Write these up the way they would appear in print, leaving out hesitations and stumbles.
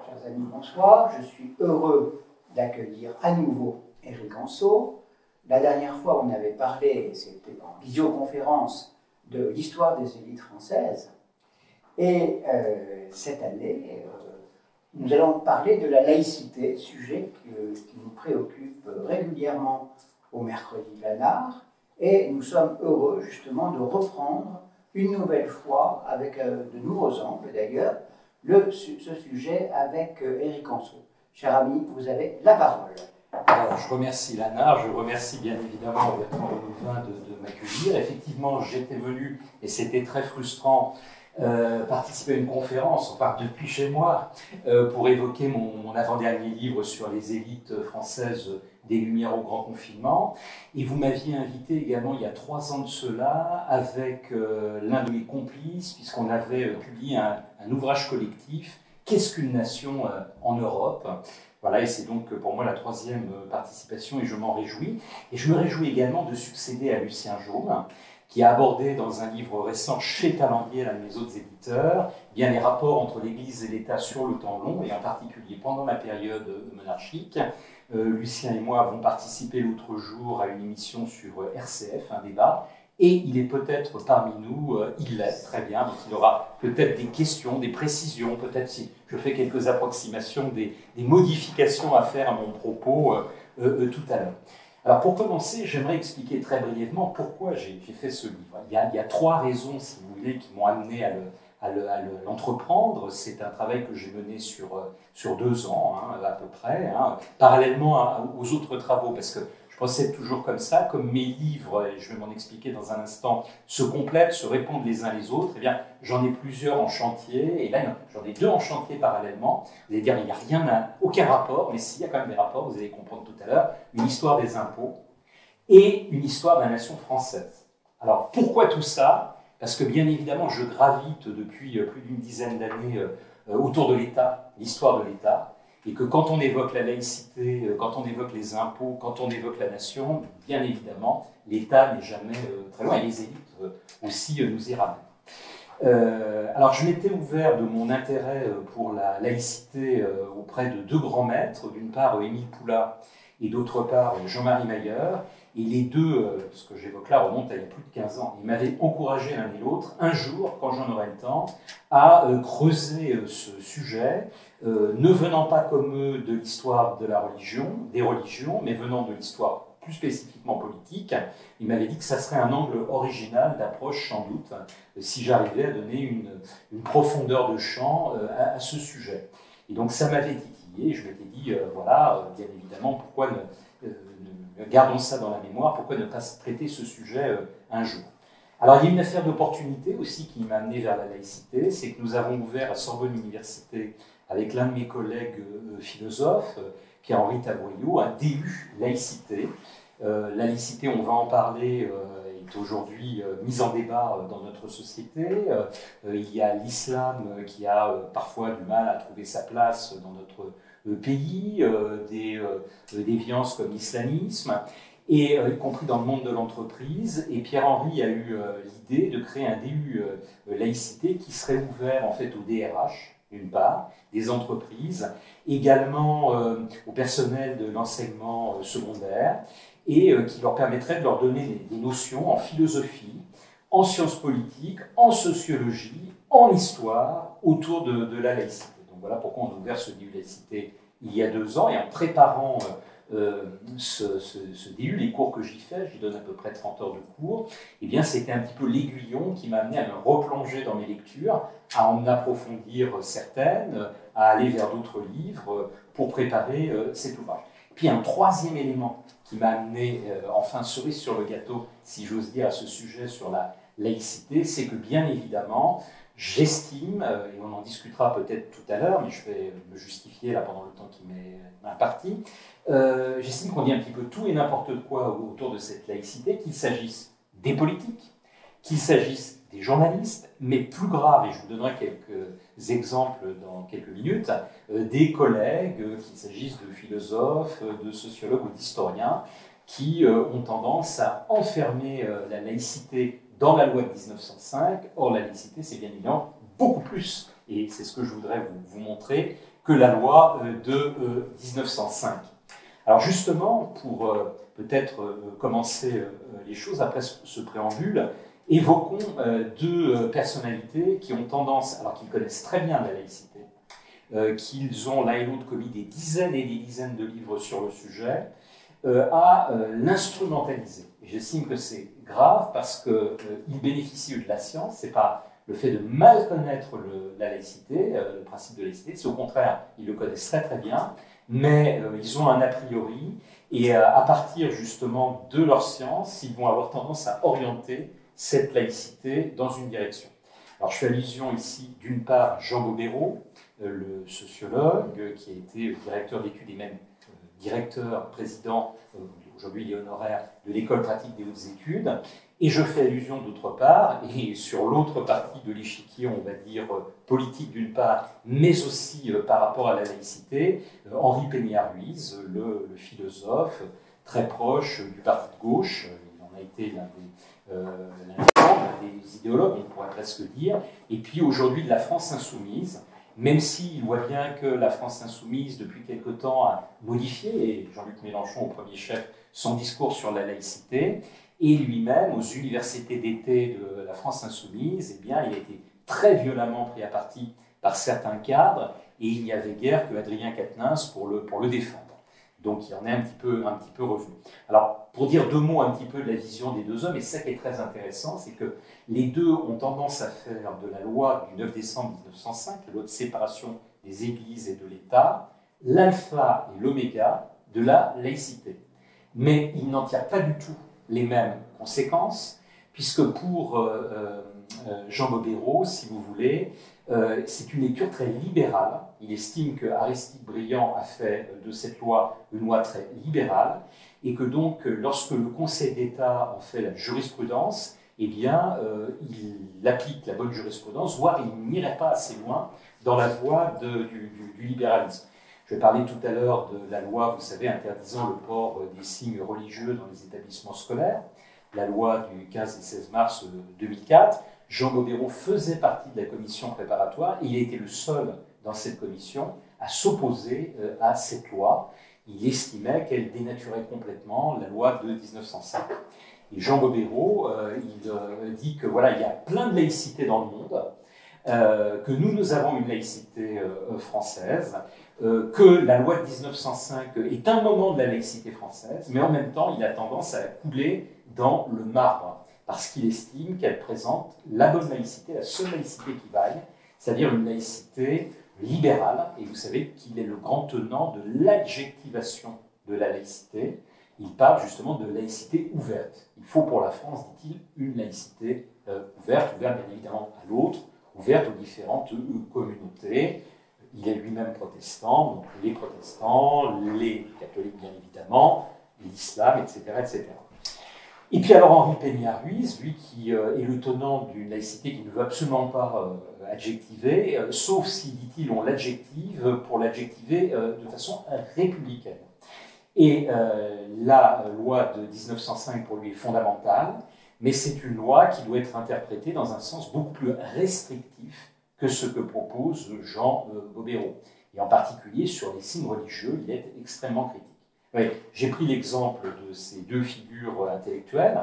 Chers amis, bonsoir. Je suis heureux d'accueillir à nouveau Éric Anseau. La dernière fois, on avait parlé, c'était en visioconférence, de l'histoire des élites françaises. Et cette année, nous allons parler de la laïcité, sujet qui nous préoccupe régulièrement au mercredi Lanard. Et nous sommes heureux justement de reprendre une nouvelle fois, avec de nouveaux angles d'ailleurs, ce sujet avec Éric Anseau. Cher ami, vous avez la parole. Alors, je remercie Lanard, je remercie bien évidemment Bertrand Louvain de m'accueillir. Effectivement, j'étais venu, et c'était très frustrant, participer à une conférence, enfin depuis chez moi, pour évoquer mon avant-dernier livre sur les élites françaises des Lumières au grand confinement. Et vous m'aviez invité également il y a 3 ans de cela avec l'un de mes complices, puisqu'on avait publié un ouvrage collectif, Qu'est-ce qu'une nation en Europe ? Voilà, et c'est donc pour moi la 3e participation et je m'en réjouis. Et je me réjouis également de succéder à Lucien Jaume, qui a abordé dans un livre récent chez Talandier, l'un de mes autres éditeurs, bien les rapports entre l'Église et l'État sur le temps long, et en particulier pendant la période monarchique. Lucien et moi avons participé l'autre jour à une émission sur RCF, un débat, et il est peut-être parmi nous, il l'est, très bien, donc il aura peut-être des questions, des précisions, peut-être si je fais quelques approximations, des modifications à faire à mon propos tout à l'heure. Alors pour commencer, j'aimerais expliquer très brièvement pourquoi j'ai fait ce livre. Il y a 3 raisons, si vous voulez, qui m'ont amené à l'entreprendre. C'est un travail que j'ai mené sur 2 ans, à peu près, parallèlement aux autres travaux, parce que je procède toujours comme ça, comme mes livres, et je vais m'en expliquer dans un instant, se complètent, se répondent les uns les autres. Eh bien, j'en ai plusieurs en chantier, et là, j'en ai 2 en chantier parallèlement. Vous allez dire, il n'y a aucun rapport, mais s'il y a quand même des rapports, vous allez comprendre tout à l'heure, une histoire des impôts et une histoire de la nation française. Alors, pourquoi tout ça ? Parce que, bien évidemment, je gravite depuis plus d'une dizaine d'années autour de l'État, l'histoire de l'État, et que quand on évoque la laïcité, quand on évoque les impôts, quand on évoque la nation, bien évidemment, l'État n'est jamais très loin, et les élites aussi nous y ramènent. Alors je m'étais ouvert de mon intérêt pour la laïcité auprès de 2 grands maîtres, d'une part Émile Poulat et d'autre part Jean-Marie Mayer, et les deux, ce que j'évoque là, remonte à il y a plus de 15 ans. Ils m'avaient encouragé l'un et l'autre, un jour, quand j'en aurai le temps, à creuser ce sujet, ne venant pas comme eux de l'histoire de la religion, des religions, mais venant de l'histoire plus spécifiquement politique. Ils m'avaient dit que ça serait un angle original d'approche, sans doute, si j'arrivais à donner une profondeur de champ à ce sujet. Et donc ça m'avait titillé, je m'étais dit, voilà, bien évidemment, pourquoi gardons ça dans la mémoire, pourquoi ne pas traiter ce sujet un jour. Alors il y a une affaire d'opportunité aussi qui m'a amené vers la laïcité, c'est que nous avons ouvert à Sorbonne Université, avec l'un de mes collègues philosophes, Pierre-Henri Tavoyot, un DU laïcité. La laïcité, on va en parler, est aujourd'hui mise en débat dans notre société. Il y a l'islam qui a parfois du mal à trouver sa place dans notre pays, des déviances comme l'islamisme, et y compris dans le monde de l'entreprise. Et Pierre-Henri a eu l'idée de créer un DU laïcité qui serait ouvert en fait au DRH, d'une part, des entreprises, également au personnel de l'enseignement secondaire, et qui leur permettrait de leur donner des notions en philosophie, en sciences politiques, en sociologie, en histoire, autour de la laïcité. Donc voilà pourquoi on a ouvert ce DU laïcité il y a 2 ans, et en préparant ce DU, les cours que j'y fais, j'y donne à peu près 30 heures de cours, et bien c'était un petit peu l'aiguillon qui m'a amené à me replonger dans mes lectures, à en approfondir certaines, à aller vers d'autres livres pour préparer cet ouvrage. Puis un 3e élément qui m'a amené, enfin cerise sur le gâteau, si j'ose dire, à ce sujet sur la laïcité, c'est que bien évidemment, j'estime, et on en discutera peut-être tout à l'heure, mais je vais me justifier là pendant le temps qui m'est imparti, j'estime qu'on dit un petit peu tout et n'importe quoi autour de cette laïcité, qu'il s'agisse des politiques, qu'il s'agisse des journalistes, mais plus grave, et je vous donnerai quelques exemples dans quelques minutes, des collègues, qu'il s'agisse de philosophes, de sociologues ou d'historiens, qui ont tendance à enfermer la laïcité dans la loi de 1905. Or, la laïcité, c'est bien évidemment beaucoup plus, et c'est ce que je voudrais vous montrer, que la loi de 1905. Alors justement, pour peut-être commencer les choses après ce préambule, évoquons deux personnalités qui ont tendance, alors qu'ils connaissent très bien la laïcité, qu'ils ont l'un et l'autre commis des dizaines et des dizaines de livres sur le sujet, à l'instrumentaliser. J'estime que c'est grave parce qu'ils bénéficient de la science, c'est pas le fait de mal connaître la laïcité, le principe de laïcité, c'est au contraire, ils le connaissent très très bien, mais ils ont un a priori, et à partir justement de leur science, ils vont avoir tendance à orienter cette laïcité dans une direction. Alors je fais allusion ici d'une part à Jean Bobéro, le sociologue qui a été directeur d'études et même directeur, président, aujourd'hui il est honoraire, de l'école pratique des hautes études, et je fais allusion d'autre part, et sur l'autre partie de l'échiquier, on va dire politique d'une part, mais aussi par rapport à la laïcité, Henri Péniard-Ruiz, le philosophe, très proche du parti de gauche, il en a été l'un des idéologues, on pourrait presque dire, et puis aujourd'hui de la France insoumise, même s'il voit bien que la France insoumise, depuis quelque temps, a modifié, et Jean-Luc Mélenchon au premier chef, son discours sur la laïcité, et lui-même, aux universités d'été de la France insoumise, eh bien, il a été très violemment pris à partie par certains cadres, et il n'y avait guère que Adrien Quatennens pour le défendre. Donc il en est un petit peu revenu. Alors, pour dire deux mots un petit peu de la vision des deux hommes, et ça qui est très intéressant, c'est que les deux ont tendance à faire de la loi du 9 décembre 1905, la loi de séparation des églises et de l'État, l'alpha et l'oméga de la laïcité. Mais ils n'en tirent pas du tout les mêmes conséquences, puisque pour Jean Bobéro, si vous voulez, c'est une lecture très libérale. Il estime que Aristide Briand a fait de cette loi une loi très libérale, et que donc, lorsque le Conseil d'État en fait la jurisprudence, eh bien, il applique la bonne jurisprudence, voire il n'irait pas assez loin dans la voie du libéralisme. Je parlais tout à l'heure de la loi, vous savez, interdisant le port des signes religieux dans les établissements scolaires, la loi du 15 et 16 mars 2004. Jean Bobéro faisait partie de la commission préparatoire, et il a été le seul dans cette commission à s'opposer à cette loi. Il estimait qu'elle dénaturait complètement la loi de 1905. Et Jean Bobéro, il dit que voilà, il y a plein de laïcité dans le monde, que nous avons une laïcité française, que la loi de 1905 est un moment de la laïcité française, mais en même temps, il a tendance à la couler dans le marbre, parce qu'il estime qu'elle présente la bonne laïcité, la seule laïcité qui vaille, c'est-à-dire une laïcité libérale, et vous savez qu'il est le grand tenant de l'adjectivation de la laïcité. Il parle justement de laïcité ouverte. Il faut pour la France, dit-il, une laïcité ouverte bien évidemment à l'autre, ouverte aux différentes communautés. Il est lui-même protestant, donc les protestants, les catholiques bien évidemment, l'islam, etc., etc. Et puis alors Henri Péniard-Ruiz, lui qui est le tenant d'une laïcité qui ne veut absolument pas adjectiver, sauf si, dit-il, on l'adjective pour l'adjectiver de façon républicaine. Et la loi de 1905 pour lui est fondamentale, mais c'est une loi qui doit être interprétée dans un sens beaucoup plus restrictif que ce que propose Jean Bobéro. Et en particulier sur les signes religieux, il est extrêmement critique. Oui, j'ai pris l'exemple de ces deux figures intellectuelles.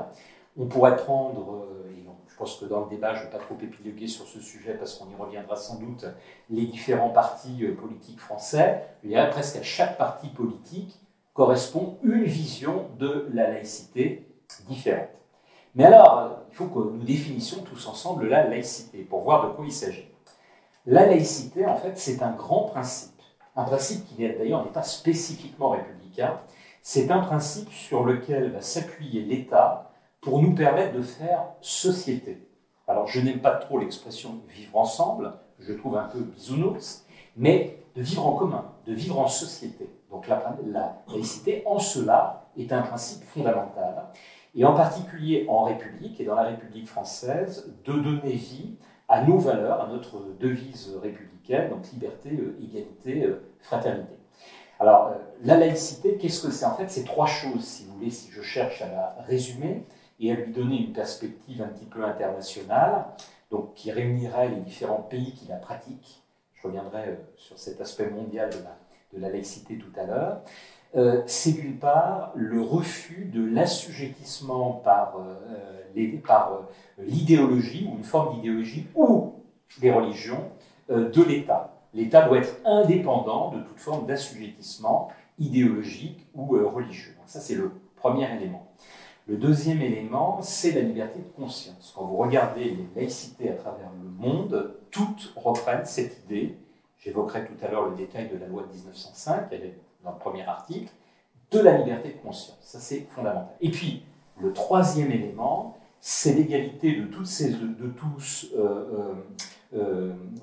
On pourrait prendre, et je pense que dans le débat, je ne vais pas trop épiloguer sur ce sujet parce qu'on y reviendra sans doute, les différents partis politiques français. Je dirais presque à chaque parti politique correspond une vision de la laïcité différente. Mais alors, il faut que nous définissions tous ensemble la laïcité pour voir de quoi il s'agit. La laïcité, en fait, c'est un grand principe. Un principe qui, d'ailleurs, n'est pas spécifiquement républicain. C'est un principe sur lequel va s'appuyer l'État pour nous permettre de faire société. Alors, je n'aime pas trop l'expression « vivre ensemble », je trouve un peu bisounours, mais de vivre en commun, de vivre en société. Donc la laïcité, en cela, est un principe fondamental, et en particulier en République, et dans la République française, de donner vie à nos valeurs, à notre devise républicaine, donc liberté, égalité, fraternité. Alors, la laïcité, qu'est-ce que c'est? En fait, c'est trois choses, si vous voulez, si je cherche à la résumer et à lui donner une perspective un petit peu internationale, donc qui réunirait les différents pays qui la pratiquent. je reviendrai sur cet aspect mondial de la laïcité tout à l'heure, c'est d'une part le refus de l'assujettissement par l'idéologie, ou une forme d'idéologie, ou des religions, de l'État. L'État doit être indépendant de toute forme d'assujettissement idéologique ou religieux. Donc ça, c'est le premier élément. Le deuxième élément, c'est la liberté de conscience. Quand vous regardez les laïcités à travers le monde, toutes reprennent cette idée, j'évoquerai tout à l'heure le détail de la loi de 1905, elle est dans le premier article, de la liberté de conscience. Ça, c'est fondamental. Et puis, le troisième élément, c'est l'égalité de tous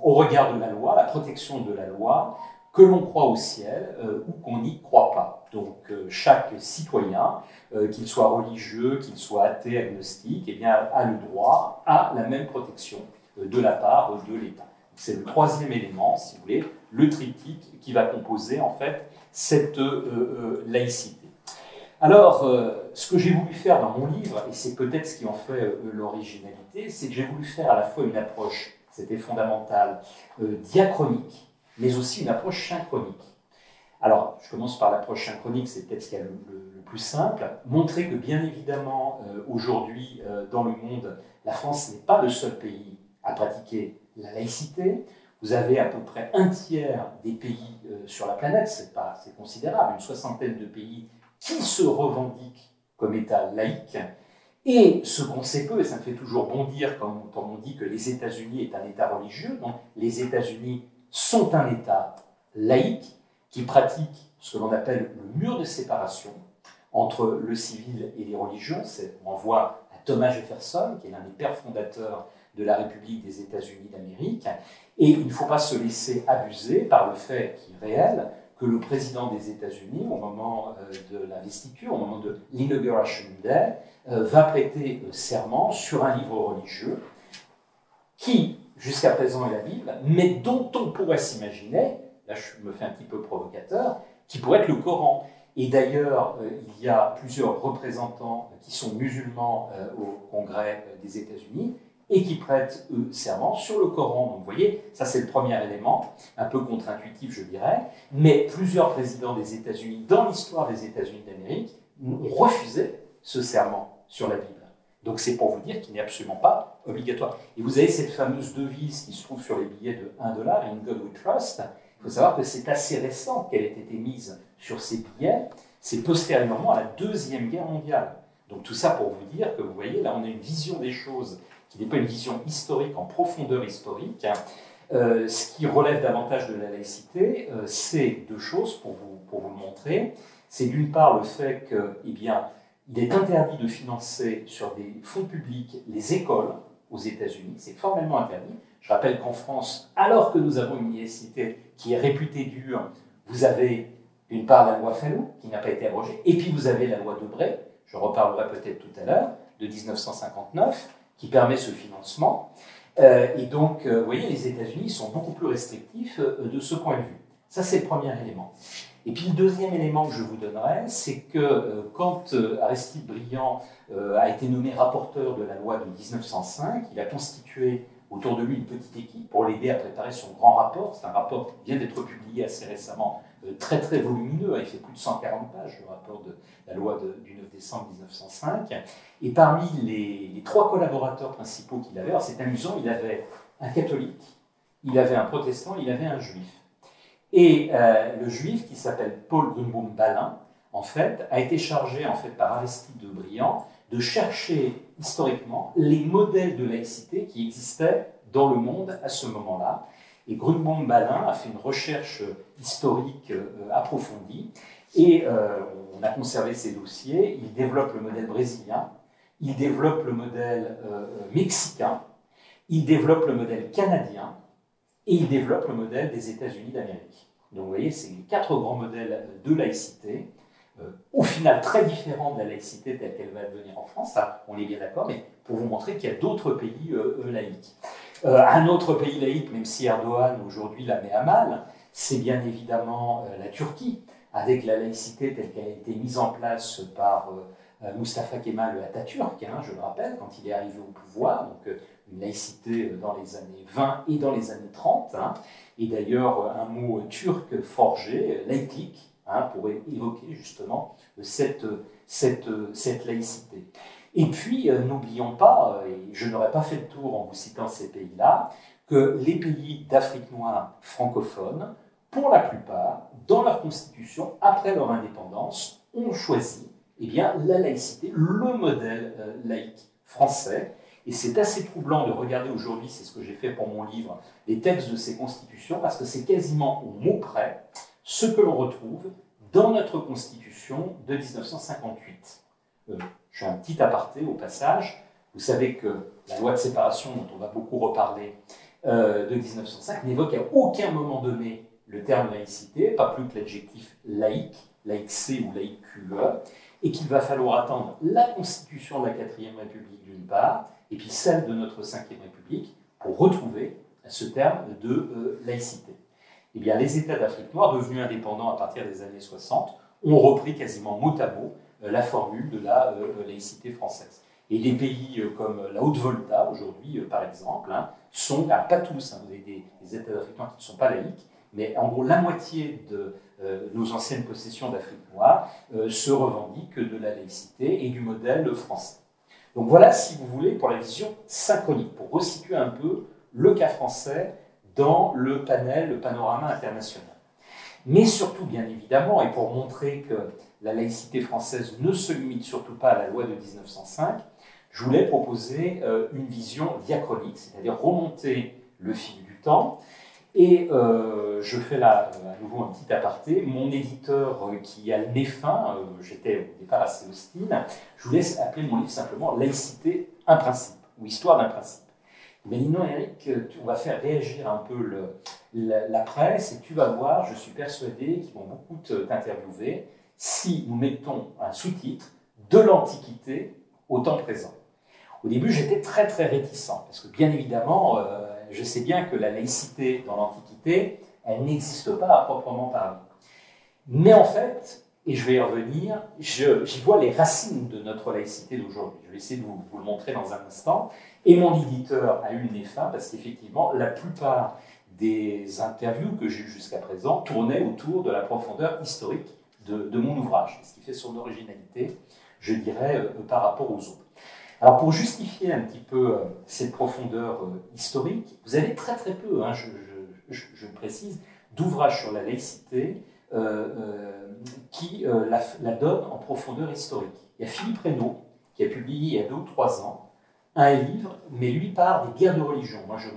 au regard de la loi, la protection de la loi, que l'on croit au ciel ou qu'on n'y croit pas. Donc chaque citoyen, qu'il soit religieux, qu'il soit athée, agnostique, eh bien, a le droit à la même protection de la part de l'État. C'est le troisième élément, si vous voulez, le triptyque qui va composer en fait cette laïcité. Alors, ce que j'ai voulu faire dans mon livre, et c'est peut-être ce qui en fait l'originalité, c'est que j'ai voulu faire à la fois une approche, c'était fondamental, diachronique, mais aussi une approche synchronique. Alors, je commence par l'approche synchronique, c'est peut-être ce qu'il y a le plus simple. Montrer que, bien évidemment, aujourd'hui, dans le monde, la France n'est pas le seul pays à pratiquer la laïcité. Vous avez à peu près un tiers des pays sur la planète, c'est considérable, une soixantaine de pays qui se revendiquent comme État laïque. Et ce qu'on sait peu, et ça me fait toujours bondir quand on dit que les États-Unis est un État religieux, donc les États-Unis sont un État laïque qui pratique ce que l'on appelle le mur de séparation entre le civil et les religions. On voit à Thomas Jefferson, qui est l'un des pères fondateurs de la République des États-Unis d'Amérique. Et il ne faut pas se laisser abuser par le fait qui est réel que le président des États-Unis, au moment de l'investiture, au moment de l'Inauguration Day, va prêter serment sur un livre religieux qui, jusqu'à présent, est la Bible, mais dont on pourrait s'imaginer, là je me fais un petit peu provocateur, qui pourrait être le Coran. Et d'ailleurs, il y a plusieurs représentants qui sont musulmans au Congrès des États-Unis et qui prêtent, eux, serment sur le Coran. Donc vous voyez, ça c'est le premier élément, un peu contre-intuitif je dirais, mais plusieurs présidents des États-Unis, dans l'histoire des États-Unis d'Amérique, ont refusé ce serment sur la Bible. Donc c'est pour vous dire qu'il n'est absolument pas obligatoire. Et vous avez cette fameuse devise qui se trouve sur les billets de $1, In God We Trust. Il faut savoir que c'est assez récent qu'elle ait été mise sur ces billets. C'est postérieurement à la Deuxième Guerre mondiale. Donc tout ça pour vous dire que vous voyez, là on a une vision des choses qui n'est pas une vision historique en profondeur historique. Ce qui relève davantage de la laïcité, c'est deux choses pour vous le montrer. C'est d'une part le fait que, eh bien, il est interdit de financer sur des fonds publics les écoles aux États-Unis, c'est formellement interdit. Je rappelle qu'en France, alors que nous avons une laïcité qui est réputée dure, vous avez d'une part la loi Fallou, qui n'a pas été abrogée, et puis vous avez la loi Debré, je reparlerai peut-être tout à l'heure, de 1959, qui permet ce financement. Et donc, vous voyez, les États-Unis sont beaucoup plus restrictifs de ce point de vue. Ça, c'est le premier élément. Et puis le deuxième élément que je vous donnerai, c'est que quand Aristide Briand a été nommé rapporteur de la loi de 1905, il a constitué autour de lui une petite équipe pour l'aider à préparer son grand rapport. C'est un rapport qui vient d'être publié assez récemment, très très volumineux, il fait plus de 140 pages, le rapport de la loi du 9 décembre 1905. Et parmi les trois collaborateurs principaux qu'il avait, alors c'est amusant, il avait un catholique, il avait un protestant, il avait un juif. Et le juif, qui s'appelle Paul Grunbaum-Balin, en fait, a été chargé en fait, par Aristide de Briand de chercher historiquement les modèles de laïcité qui existaient dans le monde à ce moment-là. Et Grunbaum-Balin a fait une recherche historique approfondie et on a conservé ces dossiers. Il développe le modèle brésilien, il développe le modèle mexicain, il développe le modèle canadien et il développe le modèle des États-Unis d'Amérique. Donc vous voyez, c'est les quatre grands modèles de laïcité, au final très différents de la laïcité telle qu'elle va devenir en France, ça on est bien d'accord, mais pour vous montrer qu'il y a d'autres pays laïques. Un autre pays laïque, même si Erdogan aujourd'hui la met à mal, c'est bien évidemment la Turquie, avec la laïcité telle qu'elle a été mise en place par Mustafa Kemal Atatürk, hein, je le rappelle, quand il est arrivé au pouvoir, donc une laïcité dans les années 20 et dans les années 30, hein, et d'ailleurs un mot turc forgé, laiklik, hein, pour évoquer justement cette laïcité. Et puis, n'oublions pas, et je n'aurais pas fait le tour en vous citant ces pays-là, que les pays d'Afrique noire francophone, pour la plupart, dans leur constitution, après leur indépendance, ont choisi eh bien, la laïcité, le modèle laïque français. Et c'est assez troublant de regarder aujourd'hui, c'est ce que j'ai fait pour mon livre, les textes de ces constitutions, parce que c'est quasiment au mot près ce que l'on retrouve dans notre constitution de 1958. Je fais un petit aparté au passage. Vous savez que la loi de séparation, dont on va beaucoup reparler, de 1905, n'évoque à aucun moment donné le terme laïcité, pas plus que l'adjectif laïque, laïc-C ou laïc-QE, et qu'il va falloir attendre la Constitution de la 4e République d'une part, et puis celle de notre 5e République, pour retrouver ce terme de laïcité. Eh bien, les États d'Afrique noire, devenus indépendants à partir des années 60, ont repris quasiment mot à mot la formule de la laïcité française. Et des pays comme la Haute-Volta, aujourd'hui, par exemple, hein, sont, alors pas tous, hein, vous avez des États d'Afrique noire qui ne sont pas laïques, mais en gros, la moitié de nos anciennes possessions d'Afrique noire se revendiquent de la laïcité et du modèle français. Donc voilà, si vous voulez, pour la vision synchronique, pour resituer un peu le cas français dans le panel, le panorama international. Mais surtout, bien évidemment, et pour montrer que la laïcité française ne se limite surtout pas à la loi de 1905, je voulais proposer une vision diachronique, c'est-à-dire remonter le fil du temps. Et je fais là à nouveau un petit aparté. Mon éditeur qui a le nez fin, j'étais au départ assez hostile, je vous laisse appeler mon livre simplement Laïcité, un principe, ou Histoire d'un principe. Mais Lino et Eric, on va faire réagir un peu la presse, et tu vas voir, je suis persuadé qu'ils vont beaucoup t'interviewer, si nous mettons un sous-titre de l'Antiquité au temps présent. Au début, j'étais très très réticent, parce que bien évidemment, je sais bien que la laïcité dans l'Antiquité, elle n'existe pas à proprement parler. Mais en fait, et je vais y revenir, j'y vois les racines de notre laïcité d'aujourd'hui. Je vais essayer de vous le montrer dans un instant. Et mon éditeur a eu le nez fin, parce qu'effectivement, la plupart des interviews que j'ai eues jusqu'à présent tournaient autour de la profondeur historique de mon ouvrage, ce qui fait son originalité, je dirais, par rapport aux autres. Alors pour justifier un petit peu cette profondeur historique, vous avez très très peu, hein, je le précise, d'ouvrages sur la laïcité qui la donnent en profondeur historique. Il y a Philippe Reynaud qui a publié il y a 2 ou 3 ans un livre, mais lui part des guerres de religion. Moi je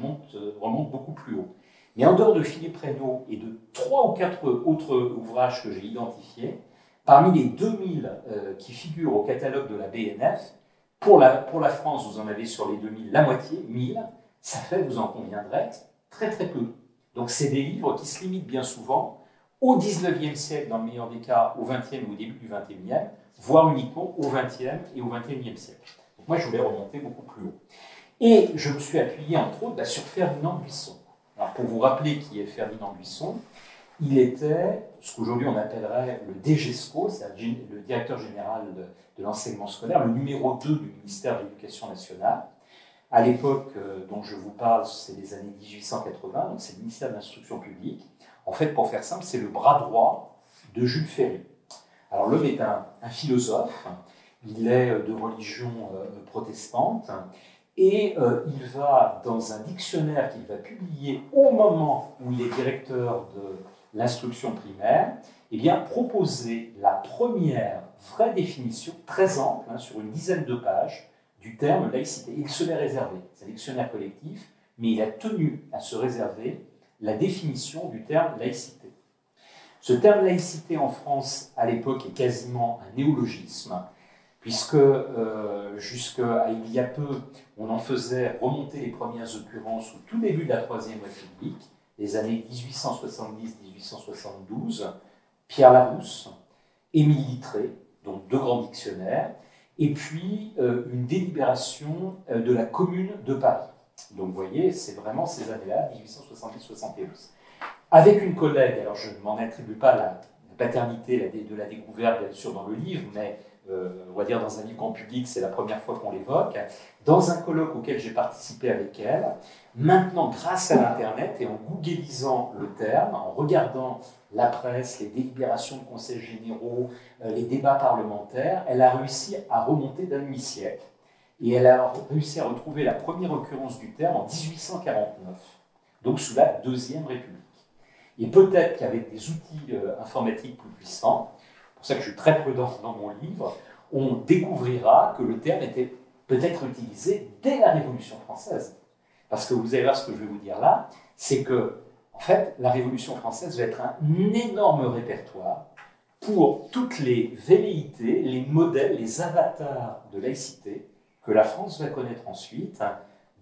remonte beaucoup plus haut. Mais en dehors de Philippe Reynaud et de 3 ou 4 autres ouvrages que j'ai identifiés, parmi les 2000 qui figurent au catalogue de la BNF, pour la France, vous en avez sur les 2000 la moitié, 1000, ça fait, vous en conviendrez, très très peu. Donc c'est des livres qui se limitent bien souvent au 19e siècle, dans le meilleur des cas, au 20e ou au début du 21e, voire uniquement au 20e et au 21e siècle. Donc moi, je voulais remonter beaucoup plus haut. Et je me suis appuyé, entre autres, sur Ferdinand Buisson. Alors, pour vous rappeler qui est Ferdinand Buisson, il était ce qu'aujourd'hui on appellerait le DGESCO, c'est-à-dire le directeur général de l'enseignement scolaire, le numéro 2 du ministère de l'Éducation nationale. À l'époque dont je vous parle, c'est les années 1880, donc c'est le ministère de l'Instruction publique. En fait, pour faire simple, c'est le bras droit de Jules Ferry. Alors l'homme est un philosophe, il est de religion protestante, et il va, dans un dictionnaire qu'il va publier au moment où il est directeur de l'instruction primaire, eh bien, proposer la première vraie définition, très ample, hein, sur une dizaine de pages, du terme laïcité. Il se l'est réservé, c'est un dictionnaire collectif, mais il a tenu à se réserver la définition du terme laïcité. Ce terme laïcité en France, à l'époque, est quasiment un néologisme, puisque jusqu'à il y a peu, on en faisait remonter les premières occurrences au tout début de la Troisième République, les années 1870-1872, Pierre Larousse, Émile Littré, donc 2 grands dictionnaires, et puis une délibération de la Commune de Paris. Donc vous voyez, c'est vraiment ces années-là, 1870-71. Avec une collègue, alors je ne m'en attribue pas la paternité de la découverte, bien sûr, dans le livre, mais on va dire dans un livre grand public, c'est la première fois qu'on l'évoque, dans un colloque auquel j'ai participé avec elle. Maintenant, grâce à l'Internet et en googlisant le terme, en regardant la presse, les délibérations de conseils généraux, les débats parlementaires, elle a réussi à remonter d'un demi-siècle. Et elle a réussi à retrouver la première occurrence du terme en 1849, donc sous la Deuxième République. Et peut-être qu'avec des outils informatiques plus puissants, c'est pour ça que je suis très prudent dans mon livre, on découvrira que le terme était peut-être utilisé dès la Révolution française. Parce que vous allez voir ce que je vais vous dire là, c'est que, en fait, la Révolution française va être un énorme répertoire pour toutes les velléités, les modèles, les avatars de laïcité que la France va connaître ensuite,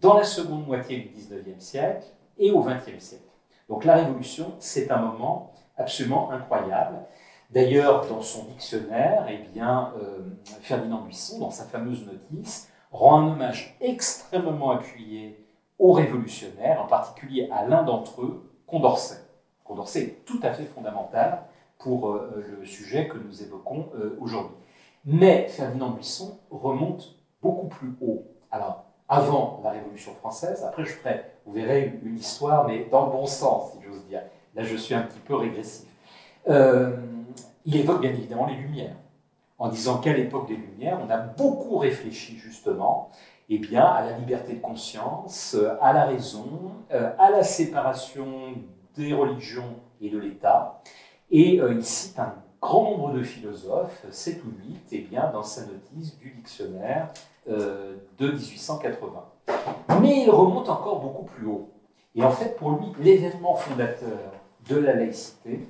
dans la seconde moitié du XIXe siècle et au XXe siècle. Donc la Révolution, c'est un moment absolument incroyable. D'ailleurs, dans son dictionnaire, Ferdinand Buisson, dans sa fameuse notice, rend un hommage extrêmement appuyé aux révolutionnaires, en particulier à l'un d'entre eux, Condorcet. Condorcet est tout à fait fondamental pour le sujet que nous évoquons aujourd'hui. Mais Ferdinand Buisson remonte beaucoup plus haut. Alors, avant la Révolution française, après vous verrez une histoire, mais dans le bon sens, si j'ose dire. Là, je suis un petit peu régressif. Il évoque bien évidemment les Lumières, en disant qu'à l'époque des Lumières, on a beaucoup réfléchi justement à la liberté de conscience, à la raison, à la séparation des religions et de l'État. Et il cite un grand nombre de philosophes, 7 ou 8, dans sa notice du dictionnaire de 1880. Mais il remonte encore beaucoup plus haut. Et en fait, pour lui, l'événement fondateur de la laïcité,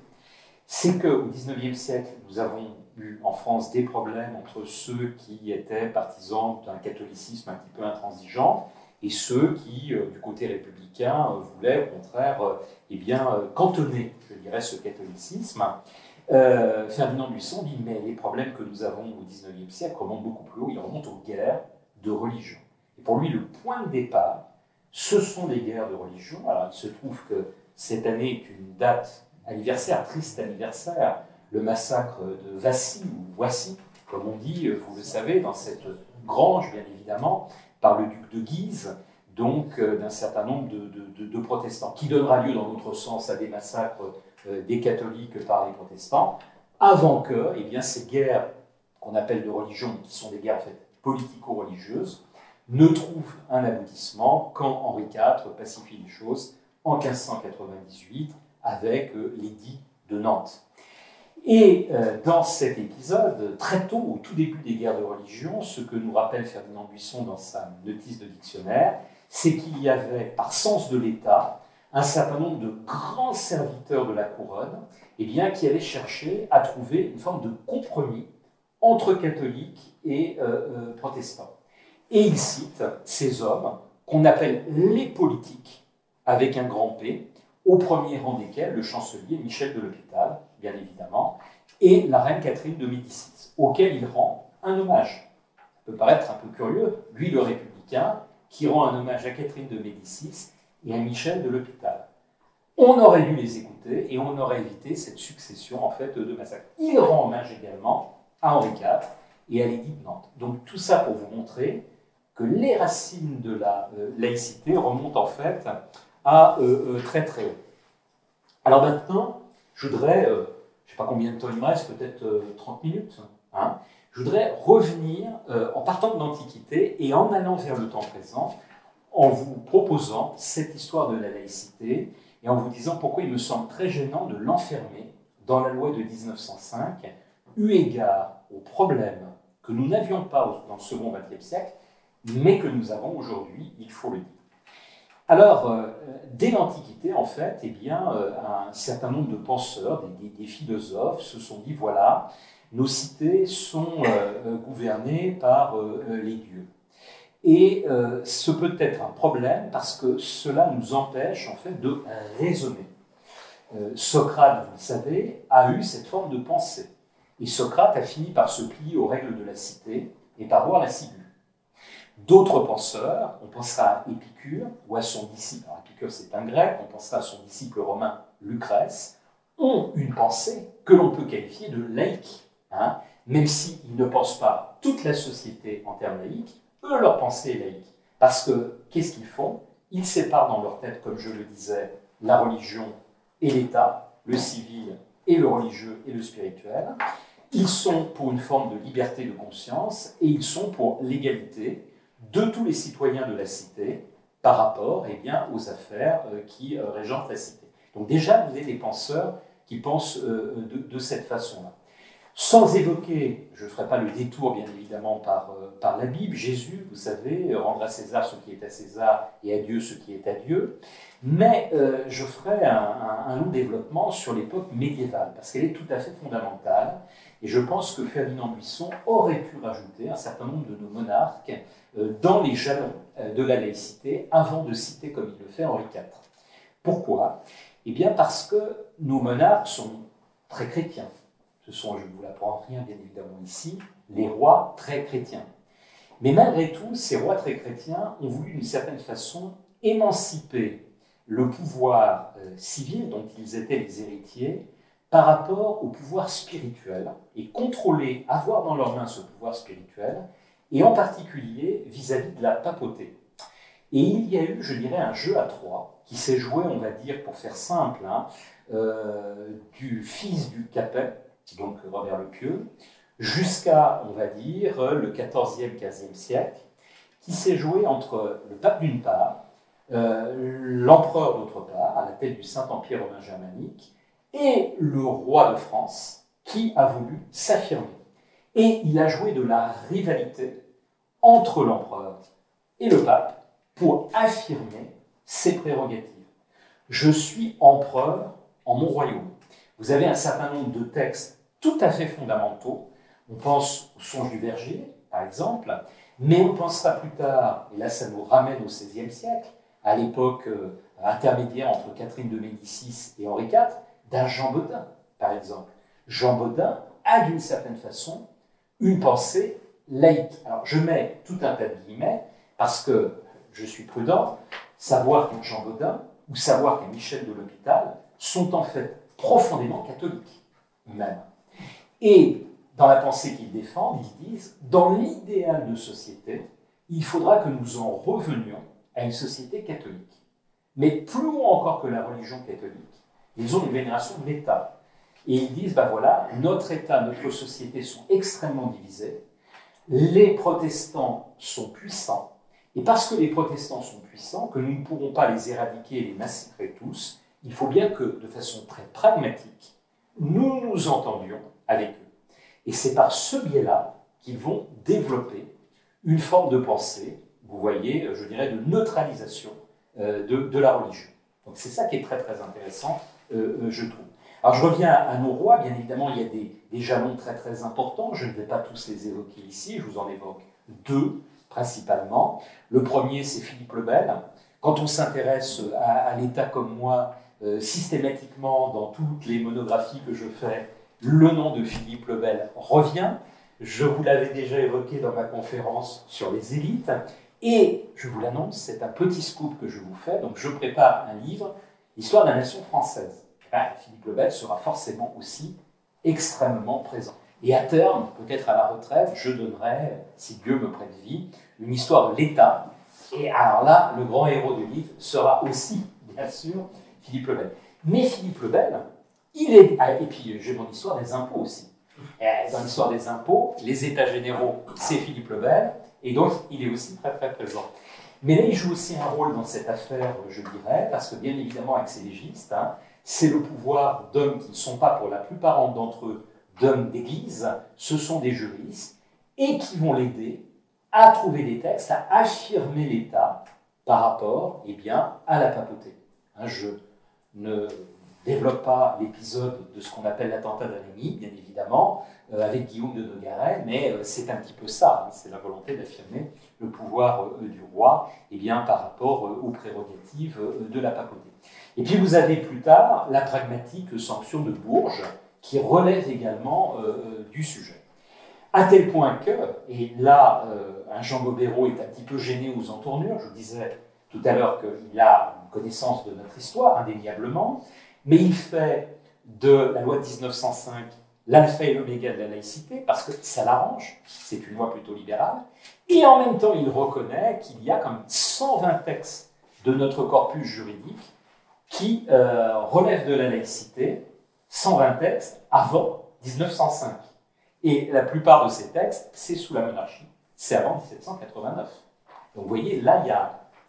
c'est qu'au XIXe siècle, nous avons eu en France des problèmes entre ceux qui étaient partisans d'un catholicisme un petit peu intransigeant et ceux qui, du côté républicain, voulaient au contraire cantonner, je dirais, ce catholicisme. Ferdinand Buisson dit, mais les problèmes que nous avons au XIXe siècle remontent beaucoup plus haut, ils remontent aux guerres de religion. Et pour lui, le point de départ, ce sont les guerres de religion. Alors il se trouve que cette année est une date anniversaire, triste anniversaire, le massacre de Vassy, ou Voissy, comme on dit, vous le savez, dans cette grange, bien évidemment, par le duc de Guise, donc d'un certain nombre de protestants, qui donnera lieu, dans notre sens, à des massacres des catholiques par les protestants, avant que ces guerres qu'on appelle de religion, mais qui sont des guerres en fait politico-religieuses, ne trouvent un aboutissement quand Henri IV pacifie les choses en 1598 avec l'édit de Nantes. Et dans cet épisode, très tôt, au tout début des guerres de religion, ce que nous rappelle Ferdinand Buisson dans sa notice de dictionnaire, c'est qu'il y avait, par sens de l'État, un certain nombre de grands serviteurs de la couronne qui allaient chercher à trouver une forme de compromis entre catholiques et protestants. Et il cite ces hommes qu'on appelle les politiques, avec un grand P, au premier rang desquels le chancelier Michel de L'Hôpital, bien évidemment, et la reine Catherine de Médicis, auquel il rend un hommage. Ça peut paraître un peu curieux, lui le républicain, qui rend un hommage à Catherine de Médicis et à Michel de L'Hôpital. On aurait dû les écouter et on aurait évité cette succession en fait de massacres. Il rend hommage également à Henri IV et à l'édit de Nantes. Donc tout ça pour vous montrer que les racines de la laïcité remontent en fait à très très haut. Alors maintenant, je voudrais, je ne sais pas combien de temps il me reste, peut-être 30 minutes, hein, je voudrais revenir en partant de l'Antiquité et en allant vers le temps présent, en vous proposant cette histoire de la laïcité et en vous disant pourquoi il me semble très gênant de l'enfermer dans la loi de 1905, eu égard aux problèmes que nous n'avions pas dans le second XXe siècle, mais que nous avons aujourd'hui, il faut le dire. Alors, dès l'Antiquité, en fait, un certain nombre de penseurs, des philosophes, se sont dit, voilà, nos cités sont gouvernées par les dieux. Et ce peut être un problème parce que cela nous empêche, en fait, de raisonner. Socrate, vous le savez, a eu cette forme de pensée. Et Socrate a fini par se plier aux règles de la cité et par voir la ciguë. D'autres penseurs, on pensera à Épicure ou à son disciple, alors Épicure c'est un grec, on pensera à son disciple romain Lucrèce, ont une pensée que l'on peut qualifier de laïque, hein, même s'ils ne pensent pas toute la société en termes laïques, eux, leur pensée est laïque. Parce que, qu'est-ce qu'ils font? Ils séparent dans leur tête, comme je le disais, la religion et l'État, le civil et le religieux et le spirituel. Ils sont pour une forme de liberté de conscience et ils sont pour l'égalité de tous les citoyens de la cité par rapport aux affaires qui régentent la cité. Donc déjà, vous avez des penseurs qui pensent de cette façon-là. Sans évoquer, je ne ferai pas le détour bien évidemment par la Bible, Jésus, vous savez, rendre à César ce qui est à César et à Dieu ce qui est à Dieu, mais je ferai un long développement sur l'époque médiévale, parce qu'elle est tout à fait fondamentale, et je pense que Ferdinand Buisson aurait pu rajouter un certain nombre de nos monarques dans les jalons de la laïcité, avant de citer comme il le fait Henri IV. Pourquoi? Eh bien parce que nos monarques sont très chrétiens. Ce sont, je ne vous l'apprends rien bien évidemment ici, les rois très chrétiens. Mais malgré tout, ces rois très chrétiens ont voulu d'une certaine façon émanciper le pouvoir civil dont ils étaient les héritiers par rapport au pouvoir spirituel et contrôler, avoir dans leurs mains ce pouvoir spirituel, et en particulier vis-à-vis de la papauté. Et il y a eu, je dirais, un jeu à trois qui s'est joué, on va dire, pour faire simple, du fils du Capet, donc Robert le Pieux, jusqu'à, on va dire, le XIVe, XVe siècle, qui s'est joué entre le pape d'une part, l'empereur d'autre part, à la tête du Saint-Empire romain germanique, et le roi de France, qui a voulu s'affirmer. Et il a joué de la rivalité entre l'empereur et le pape pour affirmer ses prérogatives. Je suis empereur en mon royaume. Vous avez un certain nombre de textes tout à fait fondamentaux. On pense au Songe du Verger, par exemple, mais on pensera plus tard, et là ça nous ramène au XVIe siècle, à l'époque intermédiaire entre Catherine de Médicis et Henri IV, d'un Jean Bodin, par exemple. Jean Bodin a d'une certaine façon une pensée laïque. Alors je mets tout un tas de guillemets, parce que je suis prudent, savoir qu'un Jean Bodin ou savoir qu'un Michel de l'Hôpital sont en fait profondément catholiques, même. Et dans la pensée qu'ils défendent, ils disent, dans l'idéal de société, il faudra que nous en revenions à une société catholique. Mais plus haut encore que la religion catholique, ils ont une vénération de l'État. Et ils disent, ben voilà, notre État, notre société sont extrêmement divisées, les protestants sont puissants, et parce que les protestants sont puissants, que nous ne pourrons pas les éradiquer et les massacrer tous, il faut bien que, de façon très pragmatique, nous nous entendions avec eux. Et c'est par ce biais-là qu'ils vont développer une forme de pensée, vous voyez, je dirais, de neutralisation de la religion. Donc c'est ça qui est très très intéressant, je trouve. Alors je reviens à nos rois, bien évidemment il y a des jalons très très importants, je ne vais pas tous les évoquer ici, je vous en évoque deux principalement. Le premier c'est Philippe le Bel. Quand on s'intéresse à l'État comme moi, systématiquement dans toutes les monographies que je fais, le nom de Philippe le Bel revient. Je vous l'avais déjà évoqué dans ma conférence sur les élites. Et je vous l'annonce, c'est un petit scoop que je vous fais. Donc je prépare un livre, L'histoire de la nation française. Philippe le Bel sera forcément aussi extrêmement présent. Et à terme, peut-être à la retraite, je donnerai, si Dieu me prête vie, une histoire de l'État. Et alors là, le grand héros du livre sera aussi, bien sûr, Philippe le Bel. Mais Philippe le Bel, il est... et puis j'ai mon histoire des impôts aussi. Dans l'histoire des impôts, les États généraux, c'est Philippe le Bel, et donc il est aussi très très présent. Mais là, il joue aussi un rôle dans cette affaire, je dirais, parce que bien évidemment, avec ses légistes, c'est le pouvoir d'hommes qui ne sont pas, pour la plupart d'entre eux, d'hommes d'église, ce sont des juristes, et qui vont l'aider à trouver des textes, à affirmer l'État par rapport à la papauté. Je ne développe pas l'épisode de ce qu'on appelle l'attentat d'Alénie, bien évidemment, avec Guillaume de Nogaret, mais c'est un petit peu ça, c'est la volonté d'affirmer le pouvoir du roi par rapport aux prérogatives de la papauté. Et puis vous avez plus tard la pragmatique sanction de Bourges, qui relève également du sujet. À tel point que, et là, un Jean Bobéro est un petit peu gêné aux entournures, je vous disais tout à l'heure qu'il a une connaissance de notre histoire, indéniablement, mais il fait de la loi de 1905 l'alpha et l'oméga de la laïcité, parce que ça l'arrange, c'est une loi plutôt libérale, et en même temps il reconnaît qu'il y a comme 120 textes de notre corpus juridique qui relèvent de la laïcité, 120 textes avant 1905. Et la plupart de ces textes, c'est sous la monarchie, c'est avant 1789. Donc vous voyez, là,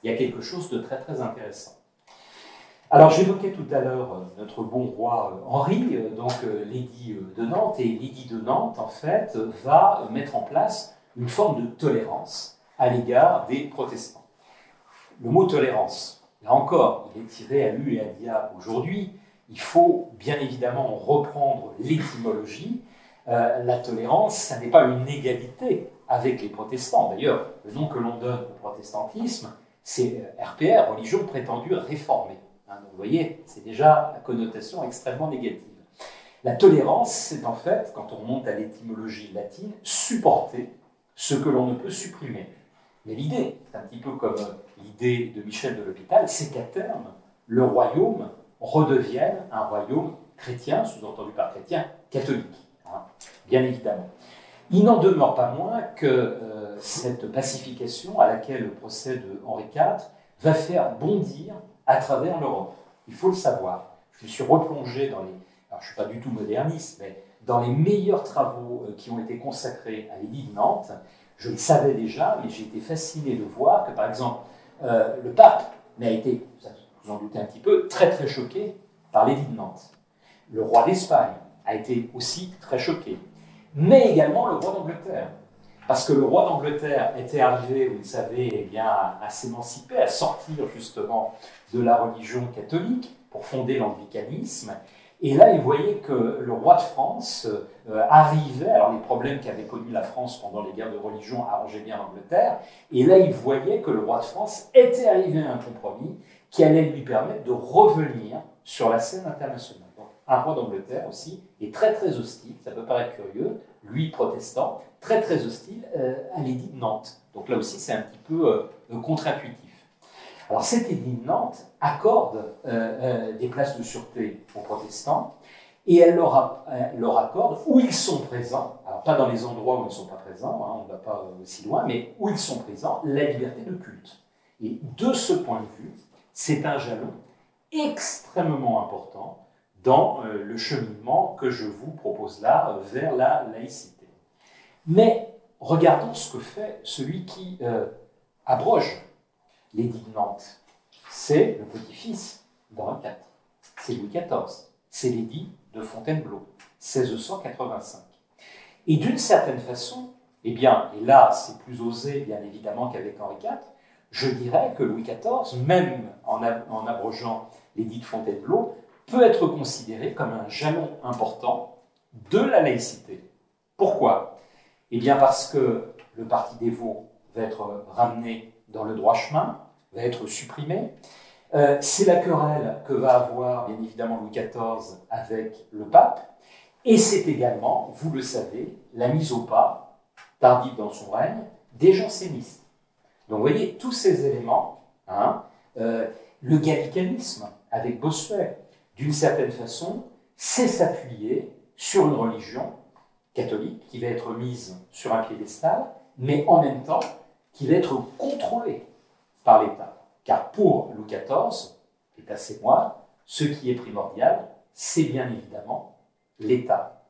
il y a quelque chose de très très intéressant. Alors j'évoquais tout à l'heure notre bon roi Henri, donc l'édit de Nantes, et l'édit de Nantes, en fait, va mettre en place une forme de tolérance à l'égard des protestants. Le mot tolérance, là encore, il est tiré à l'U et à l'IA aujourd'hui. Il faut bien évidemment reprendre l'étymologie. La tolérance, ça n'est pas une égalité avec les protestants. D'ailleurs, le nom que l'on donne au protestantisme, c'est RPR, religion prétendue réformée. Donc, vous voyez, c'est déjà la connotation extrêmement négative. La tolérance, c'est en fait, quand on remonte à l'étymologie latine, supporter ce que l'on ne peut supprimer. Mais l'idée, c'est un petit peu comme l'idée de Michel de l'Hôpital, c'est qu'à terme, le royaume redevienne un royaume chrétien, sous-entendu par chrétien, catholique, hein, bien évidemment. Il n'en demeure pas moins que cette pacification à laquelle procède Henri IV va faire bondir à travers l'Europe. Il faut le savoir. Je me suis replongé dans les... Alors, je ne suis pas du tout moderniste, mais dans les meilleurs travaux qui ont été consacrés à l'édit de Nantes. Je le savais déjà, mais j'ai été fasciné de voir que, par exemple, le pape a été, vous en doutez un petit peu, très très choqué par l'édit de Nantes. Le roi d'Espagne a été aussi très choqué. Mais également le roi d'Angleterre. Parce que le roi d'Angleterre était arrivé, vous le savez, eh bien, à s'émanciper, à sortir justement de la religion catholique pour fonder l'anglicanisme. Et là, il voyait que le roi de France arrivait, alors les problèmes qu'avait connus la France pendant les guerres de religion arrangeaient bien l'Angleterre, et là, il voyait que le roi de France était arrivé à un compromis qui allait lui permettre de revenir sur la scène internationale. Donc, un roi d'Angleterre aussi est très très hostile, ça peut paraître curieux, lui protestant, très très hostile à l'édit de Nantes. Donc là aussi, c'est un petit peu contre-intuitif. Alors cet édit de Nantes accorde des places de sûreté aux protestants et elle leur accorde où ils sont présents, alors pas dans les endroits où ils ne sont pas présents, hein, on ne va pas aussi loin, mais où ils sont présents, la liberté de culte. Et de ce point de vue, c'est un jalon extrêmement important dans le cheminement que je vous propose là vers la laïcité. Mais regardons ce que fait celui qui abroge l'édit de Nantes. C'est le petit-fils d'Henri IV. C'est Louis XIV. C'est l'édit de Fontainebleau, 1685. Et d'une certaine façon, eh bien, et là c'est plus osé bien évidemment qu'avec Henri IV, je dirais que Louis XIV, même en abrogeant l'édit de Fontainebleau, peut être considéré comme un jalon important de la laïcité. Pourquoi? Eh bien parce que le parti dévot va être ramené dans le droit chemin, va être supprimé. C'est la querelle que va avoir, bien évidemment, Louis XIV avec le pape. Et c'est également, vous le savez, la mise au pas, tardive dans son règne, des jansénistes. Donc, vous voyez, tous ces éléments, hein, le gallicanisme avec Bossuet, d'une certaine façon, c'est s'appuyer sur une religion catholique qui va être mise sur un piédestal, mais en même temps qui va être contrôlée par l'État. Car pour Louis XIV, et assez moi, ce qui est primordial, c'est bien évidemment l'État.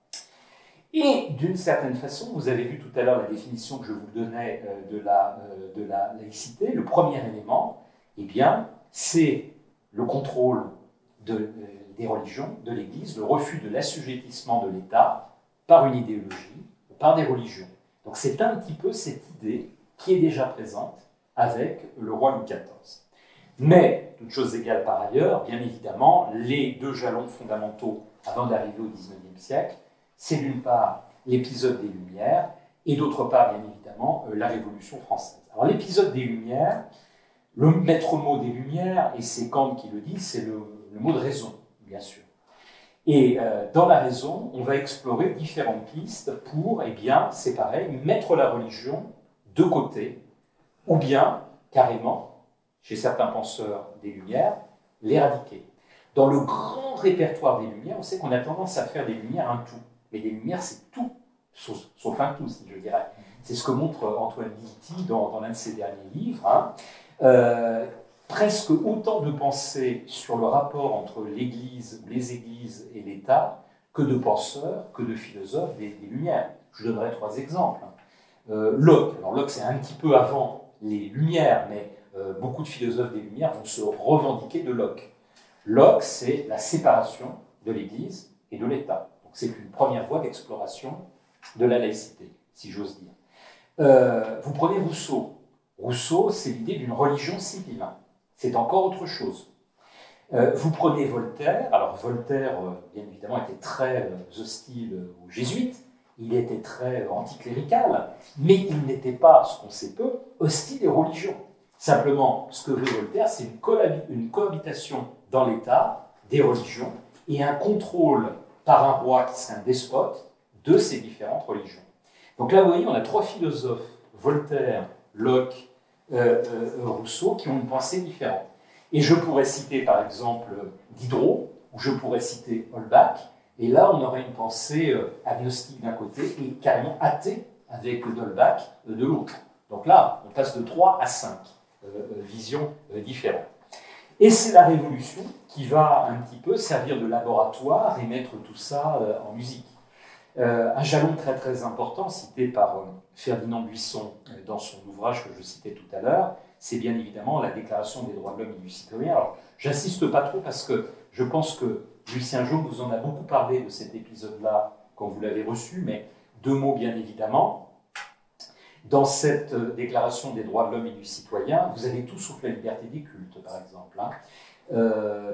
Et d'une certaine façon, vous avez vu tout à l'heure la définition que je vous donnais de la laïcité. Le premier élément, eh bien, c'est le contrôle des religions, de l'Église, le refus de l'assujettissement de l'État par une idéologie ou par des religions. Donc c'est un petit peu cette idée qui est déjà présente avec le roi Louis XIV. Mais, toutes choses égales par ailleurs, bien évidemment, les deux jalons fondamentaux avant d'arriver au XIXe siècle, c'est d'une part l'épisode des Lumières et d'autre part, bien évidemment, la Révolution française. Alors l'épisode des Lumières, le maître mot des Lumières, et c'est Kant qui le dit, c'est le mot de raison, bien sûr. Et dans la raison, on va explorer différentes pistes pour, eh bien, c'est pareil, mettre la religion de côté, ou bien, carrément, chez certains penseurs des Lumières, l'éradiquer. Dans le grand répertoire des Lumières, on sait qu'on a tendance à faire des Lumières un tout. mais les Lumières, c'est tout, sauf un tout, si je dirais. C'est ce que montre Antoine Guilty dans l'un de ses derniers livres. Hein. Presque autant de pensées sur le rapport entre l'Église, les Églises et l'État que de penseurs, que de philosophes des Lumières. Je donnerai 3 exemples. Locke, alors Locke c'est un petit peu avant les Lumières, mais beaucoup de philosophes des Lumières vont se revendiquer de Locke. Locke, c'est la séparation de l'Église et de l'État. Donc c'est une première voie d'exploration de la laïcité, si j'ose dire. Vous prenez Rousseau. Rousseau, c'est l'idée d'une religion civile. C'est encore autre chose. Vous prenez Voltaire. Alors Voltaire, bien évidemment, était très hostile aux jésuites. Il était très anticlérical, mais il n'était pas, ce qu'on sait peu, hostile aux religions. Simplement, ce que veut Voltaire, c'est une cohabitation dans l'État des religions et un contrôle par un roi qui serait un despote de ces différentes religions. Donc là, vous voyez, on a 3 philosophes, Voltaire, Locke, Rousseau, qui ont une pensée différente. Et je pourrais citer par exemple Diderot, ou je pourrais citer Holbach, et là on aurait une pensée agnostique d'un côté et carrément athée avec d'Holbach de l'autre. Donc là, on passe de 3 à 5 visions différentes. Et c'est la Révolution qui va un petit peu servir de laboratoire et mettre tout ça en musique. Un jalon très très important cité par Ferdinand Buisson dans son ouvrage que je citais tout à l'heure, c'est bien évidemment la Déclaration des droits de l'homme et du citoyen. Alors, j'insiste pas trop parce que je pense que Lucien Jaume vous en a beaucoup parlé de cet épisode-là quand vous l'avez reçu, mais 2 mots bien évidemment. Dans cette Déclaration des droits de l'homme et du citoyen, vous avez tout sauf la liberté des cultes, par exemple. Hein.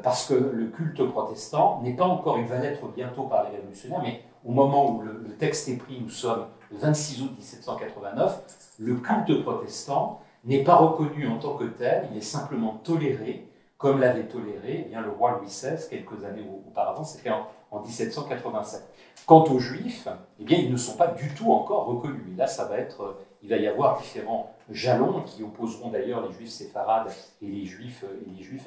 Parce que le culte protestant n'est pas encore, il va l'être bientôt par les révolutionnaires, mais au moment où le texte est pris, nous sommes le 26 août 1789, le culte protestant n'est pas reconnu en tant que tel, il est simplement toléré, comme l'avait toléré eh bien, le roi Louis XVI quelques années auparavant, c'était en 1787. Quant aux Juifs, eh bien, ils ne sont pas du tout encore reconnus. Et là, il va y avoir différents jalons qui opposeront d'ailleurs les Juifs séfarades et les Juifs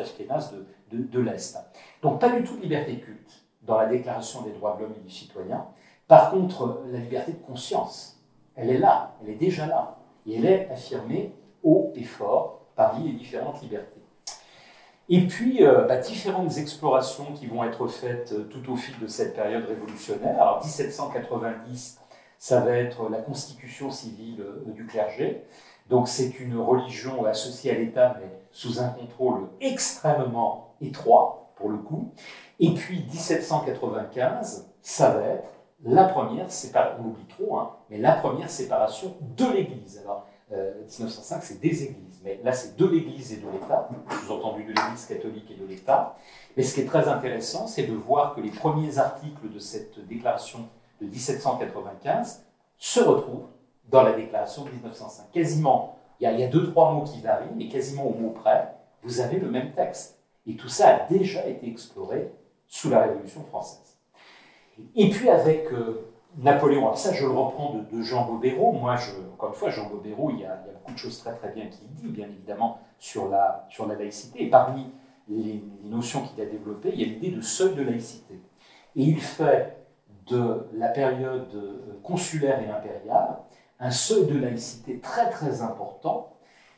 ashkénazes de l'Est. Donc, pas du tout de liberté de culte dans la Déclaration des droits de l'homme et du citoyen. Par contre, la liberté de conscience, elle est là, elle est déjà là, et elle est affirmée haut et fort parmi les différentes libertés. Et puis, différentes explorations qui vont être faites tout au fil de cette période révolutionnaire. Alors, 1790, ça va être la constitution civile du clergé. Donc, c'est une religion associée à l'État, mais sous un contrôle extrêmement étroit, pour le coup. Et puis, 1795, ça va être la première séparation, on oublie trop, hein, mais la première séparation de l'Église. Alors, 1905, c'est des églises, mais là, c'est de l'Église et de l'État, sous-entendu de l'Église catholique et de l'État. Mais ce qui est très intéressant, c'est de voir que les premiers articles de cette déclaration de 1795 se retrouvent dans la déclaration de 1905. Quasiment, il y a 2-3 mots qui varient, mais quasiment au mot près, vous avez le même texte. Et tout ça a déjà été exploré sous la Révolution française. Et puis avec Napoléon, alors ça je le reprends de Jean Bobéro. Moi, encore une fois, Jean Bobéro, il y a beaucoup de choses très très bien qu'il dit, bien évidemment, sur la laïcité. Et parmi les notions qu'il a développées, il y a l'idée de seuil de laïcité. Et il fait de la période consulaire et impériale un seuil de laïcité très très important,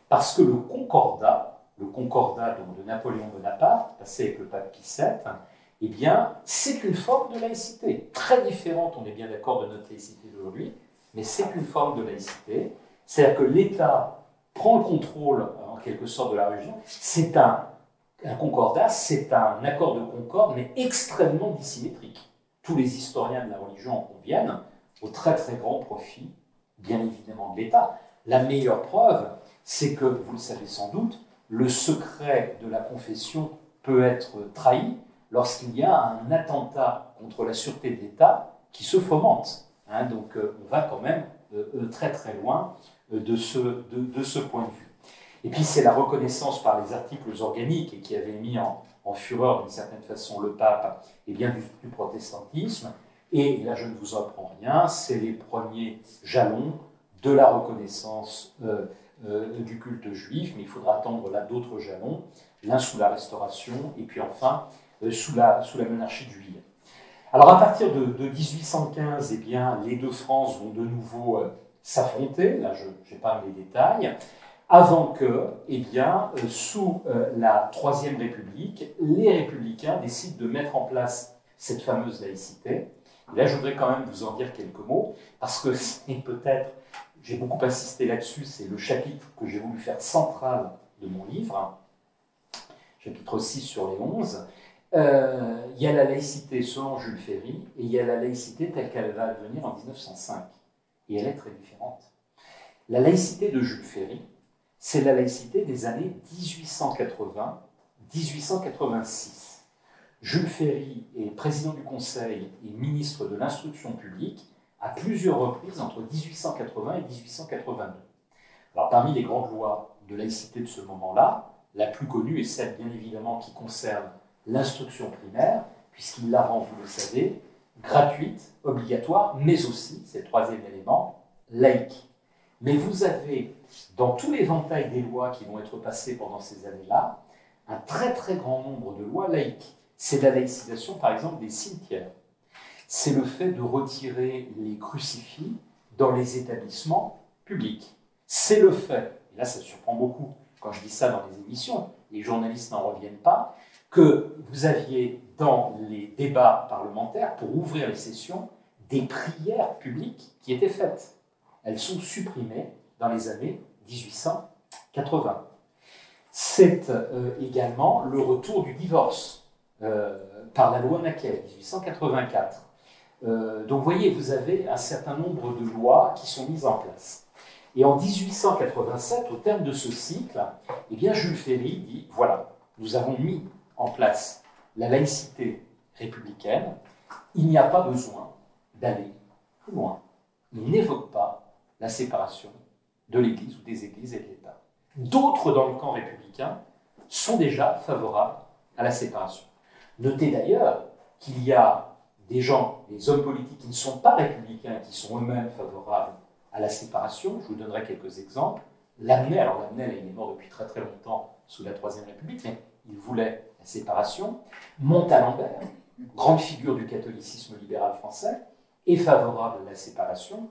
parce que le concordat donc, de Napoléon Bonaparte, passé avec le pape Pie VII, eh bien, c'est une forme de laïcité, très différente, on est bien d'accord, de notre laïcité d'aujourd'hui, mais c'est une forme de laïcité. C'est-à-dire que l'État prend le contrôle, en quelque sorte, de la religion. C'est un concordat, c'est un accord de concorde, mais extrêmement dissymétrique. Tous les historiens de la religion en conviennent, au très très grand profit, bien évidemment, de l'État. La meilleure preuve, c'est que, vous le savez sans doute, le secret de la confession peut être trahi lorsqu'il y a un attentat contre la sûreté de l'État qui se fomente. Hein, donc on va quand même très très loin de ce point de vue. Et puis c'est la reconnaissance par les articles organiques et qui avait mis en fureur d'une certaine façon le pape et bien du protestantisme. Et là je ne vous apprends rien, c'est les premiers jalons de la reconnaissance du culte juif, mais il faudra attendre là d'autres jalons, l'un sous la Restauration et puis enfin sous la monarchie de Juillet. Alors à partir de 1815, eh bien, les deux France vont de nouveau s'affronter, là j'épargne les détails, avant que, eh bien, sous la Troisième République, les républicains décident de mettre en place cette fameuse laïcité. Et là, je voudrais quand même vous en dire quelques mots, parce que c'est peut-être, j'ai beaucoup insisté là-dessus, c'est le chapitre que j'ai voulu faire central de mon livre, chapitre 6 sur les 11. Il y a la laïcité selon Jules Ferry, et il y a la laïcité telle qu'elle va advenir en 1905. Et elle est très différente. La laïcité de Jules Ferry, c'est la laïcité des années 1880-1886. Jules Ferry est président du Conseil et ministre de l'Instruction publique à plusieurs reprises entre 1880 et 1882. Alors, parmi les grandes lois de laïcité de ce moment-là, la plus connue est celle, bien évidemment, qui concerne l'instruction primaire, puisqu'il la rend, vous le savez, gratuite, obligatoire, mais aussi, c'est le troisième élément, laïque. Mais vous avez, dans tout l'éventail des lois qui vont être passées pendant ces années-là, un très très grand nombre de lois laïques. C'est la laïcisation, par exemple, des cimetières. C'est le fait de retirer les crucifix dans les établissements publics. C'est le fait, et là ça surprend beaucoup quand je dis ça dans les émissions, les journalistes n'en reviennent pas, que vous aviez dans les débats parlementaires, pour ouvrir les sessions, des prières publiques qui étaient faites. Elles sont supprimées dans les années 1880. C'est également le retour du divorce par la loi Naquet, 1884. Donc vous voyez, vous avez un certain nombre de lois qui sont mises en place. Et en 1887, au terme de ce cycle, eh bien, Jules Ferry dit, voilà, nous avons mis en place la laïcité républicaine, il n'y a pas besoin d'aller plus loin. Il n'évoque pas la séparation de l'Église ou des Églises et de l'État. D'autres dans le camp républicain sont déjà favorables à la séparation. Notez d'ailleurs qu'il y a des gens, des hommes politiques qui ne sont pas républicains, qui sont eux-mêmes favorables à la séparation. Je vous donnerai quelques exemples. Lamennais, alors Lamennais, il est mort depuis très très longtemps sous la Troisième République, mais il voulait la séparation. Montalembert, grande figure du catholicisme libéral français, est favorable à la séparation.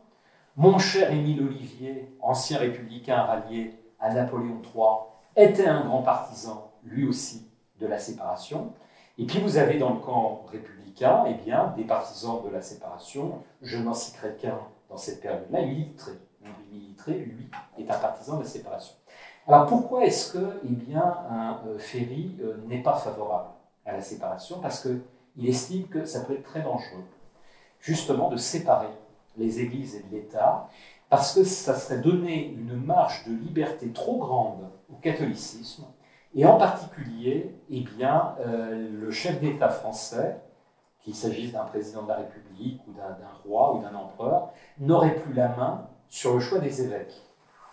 Mon cher Émile Ollivier, ancien républicain rallié à Napoléon III, était un grand partisan, lui aussi, de la séparation. Et puis vous avez dans le camp républicain, eh bien, des partisans de la séparation. Je n'en citerai qu'un dans cette période-là, Émile Littré. Émile Littré, lui, est un partisan de la séparation. Alors pourquoi est-ce que, eh bien, Ferry n'est pas favorable à la séparation? Parce qu'il estime que ça peut être très dangereux, justement, de séparer les églises et de l'État, parce que ça serait donner une marge de liberté trop grande au catholicisme, et en particulier, eh bien, le chef d'État français, qu'il s'agisse d'un président de la République ou d'un roi ou d'un empereur, n'aurait plus la main sur le choix des évêques.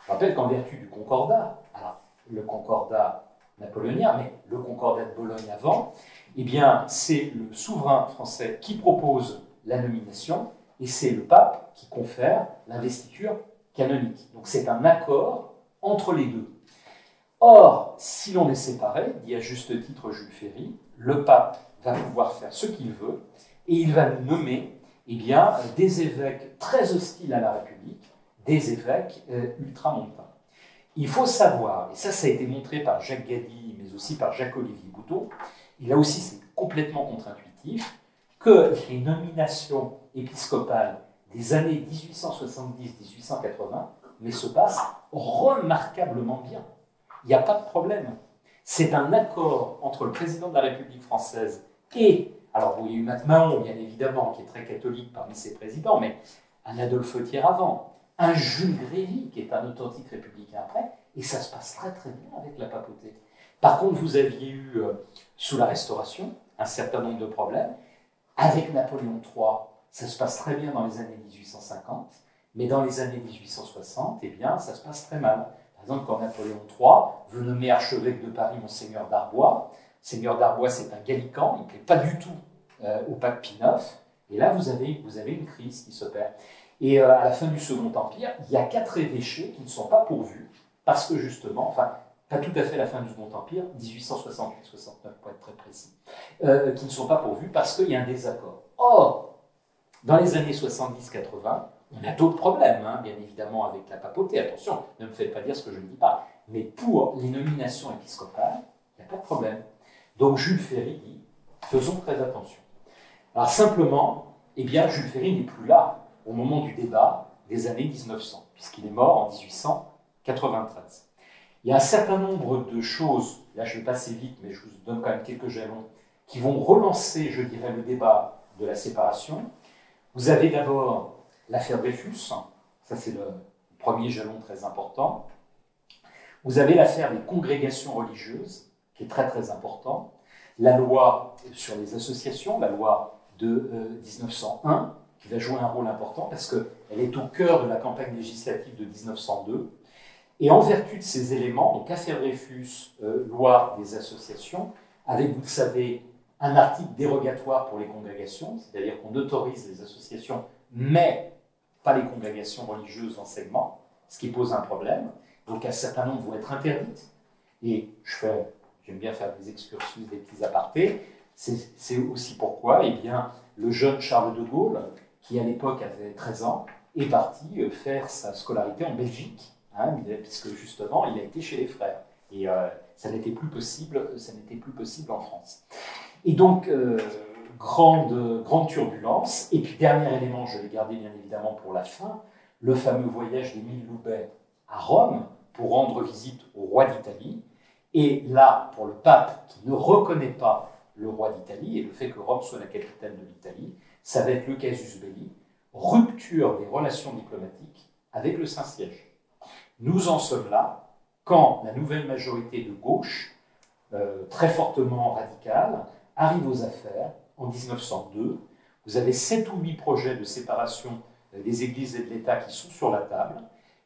Je rappelle qu'en vertu du Concordat, alors le Concordat napoléonien, mais le Concordat de Bologne avant, eh bien, c'est le souverain français qui propose la nomination et c'est le pape qui confère l'investiture canonique. Donc c'est un accord entre les deux. Or, si l'on est séparé, dit à juste titre Jules Ferry, le pape va pouvoir faire ce qu'il veut et il va nommer, eh bien, des évêques très hostiles à la République, des évêques ultramontains. Il faut savoir, et ça a été montré par Jacques Gady, mais aussi par Jacques-Olivier Boudot, et là aussi c'est complètement contre-intuitif, que les nominations épiscopales des années 1870-1880 mais se passent remarquablement bien. Il n'y a pas de problème. C'est un accord entre le président de la République française et, alors il y a eu Matt Mahon, bien évidemment, qui est très catholique parmi ses présidents, mais un Adolphe Thiers avant, un Jules Grévy, qui est un authentique républicain après, et ça se passe très très bien avec la papauté. Par contre, vous aviez eu, sous la Restauration, un certain nombre de problèmes. Avec Napoléon III, ça se passe très bien dans les années 1850, mais dans les années 1860, eh bien, ça se passe très mal. Par exemple, quand Napoléon III veut nommer archevêque de Paris Monseigneur Darbois, Seigneur Darbois, c'est un gallican, il ne plaît pas du tout au pape Pie IX, et là, vous avez une crise qui s'opère. Et à la fin du Second Empire, il y a 4 évêchés qui ne sont pas pourvus, parce que justement, enfin, pas tout à fait la fin du Second Empire, 1868-69 pour être très précis, qui ne sont pas pourvus parce qu'il y a un désaccord Or, dans les années 70-80, on a d'autres problèmes, hein, bien évidemment, avec la papauté. Attention, ne me faites pas dire ce que je ne dis pas. Mais pour les nominations épiscopales, il n'y a pas de problème. Donc Jules Ferry dit, faisons très attention. Alors simplement, eh bien, Jules Ferry n'est plus là au moment du débat des années 1900, puisqu'il est mort en 1893. Il y a un certain nombre de choses, là je vais passer vite, mais je vous donne quand même quelques jalons, qui vont relancer, je dirais, le débat de la séparation. Vous avez d'abord l'affaire Dreyfus, ça c'est le premier jalon très important. Vous avez l'affaire des congrégations religieuses, qui est très très important. La loi sur les associations, la loi de 1901, qui va jouer un rôle important parce qu'elle est au cœur de la campagne législative de 1902. Et en vertu de ces éléments, donc affaire Dreyfus, loi des associations, avec, vous le savez, un article dérogatoire pour les congrégations, c'est-à-dire qu'on autorise les associations, mais pas les congrégations religieuses d'enseignement, ce qui pose un problème. Donc un certain nombre vont être interdites. Et j'aime bien faire des excursus, des petits apartés. C'est aussi pourquoi eh bien, le jeune Charles de Gaulle, qui à l'époque avait 13 ans, est parti faire sa scolarité en Belgique, hein, puisque justement il a été chez les frères. Et ça n'était plus possible en France. Et donc, grande turbulence. Et puis, dernier élément, je l'ai gardé bien évidemment pour la fin, le fameux voyage d'Émile Loubet à Rome pour rendre visite au roi d'Italie. Et là, pour le pape qui ne reconnaît pas le roi d'Italie et le fait que Rome soit la capitale de l'Italie, ça va être le casus belli, rupture des relations diplomatiques avec le Saint-Siège. Nous en sommes là quand la nouvelle majorité de gauche, très fortement radicale, arrive aux affaires en 1902. Vous avez 7 ou 8 projets de séparation des églises et de l'État qui sont sur la table.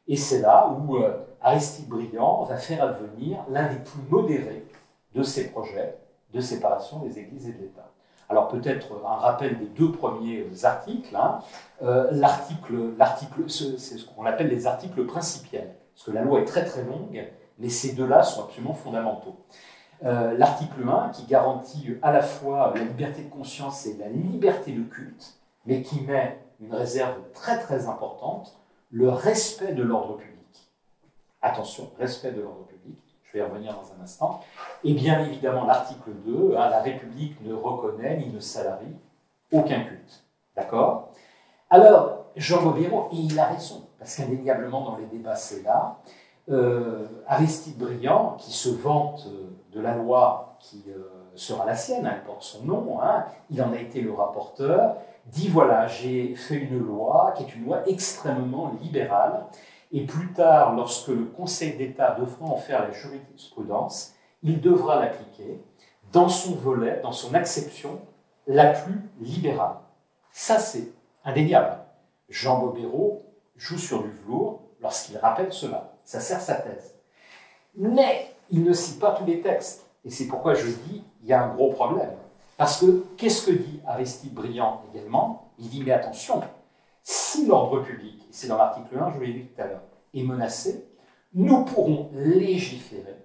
Et c'est là où Aristide Briand va faire advenir l'un des plus modérés de ces projets de séparation des églises et de l'État. Alors peut-être un rappel des 2 premiers articles. Hein. C'est ce qu'on appelle les articles principiels, parce que la loi est très très longue, mais ces 2-là sont absolument fondamentaux. L'article 1 qui garantit à la fois la liberté de conscience et la liberté de culte, mais qui met une réserve très très importante, le respect de l'ordre public. Attention, respect de l'ordre public, je vais y revenir dans un instant. Et bien évidemment l'article 2, hein, la République ne reconnaît ni ne salarie aucun culte. D'accord? Alors, Jean Bobéro, et il a raison, parce qu'indéniablement dans les débats c'est là, Aristide Briand, qui se vante de la loi qui sera la sienne, elle porte son nom, hein, il en a été le rapporteur, dit voilà, j'ai fait une loi qui est une loi extrêmement libérale, et plus tard, lorsque le Conseil d'État devra en faire la jurisprudence, il devra l'appliquer dans son volet, dans son acception la plus libérale. Ça, c'est indéniable. Jean Bobéro joue sur du velours lorsqu'il rappelle cela. Ça sert sa thèse. Mais il ne cite pas tous les textes. Et c'est pourquoi je dis il y a un gros problème. Parce que, qu'est-ce que dit Aristide Briand également? Il dit, mais attention, si l'ordre public, et c'est dans l'article 1, je l'ai dit tout à l'heure, est menacé, nous pourrons légiférer,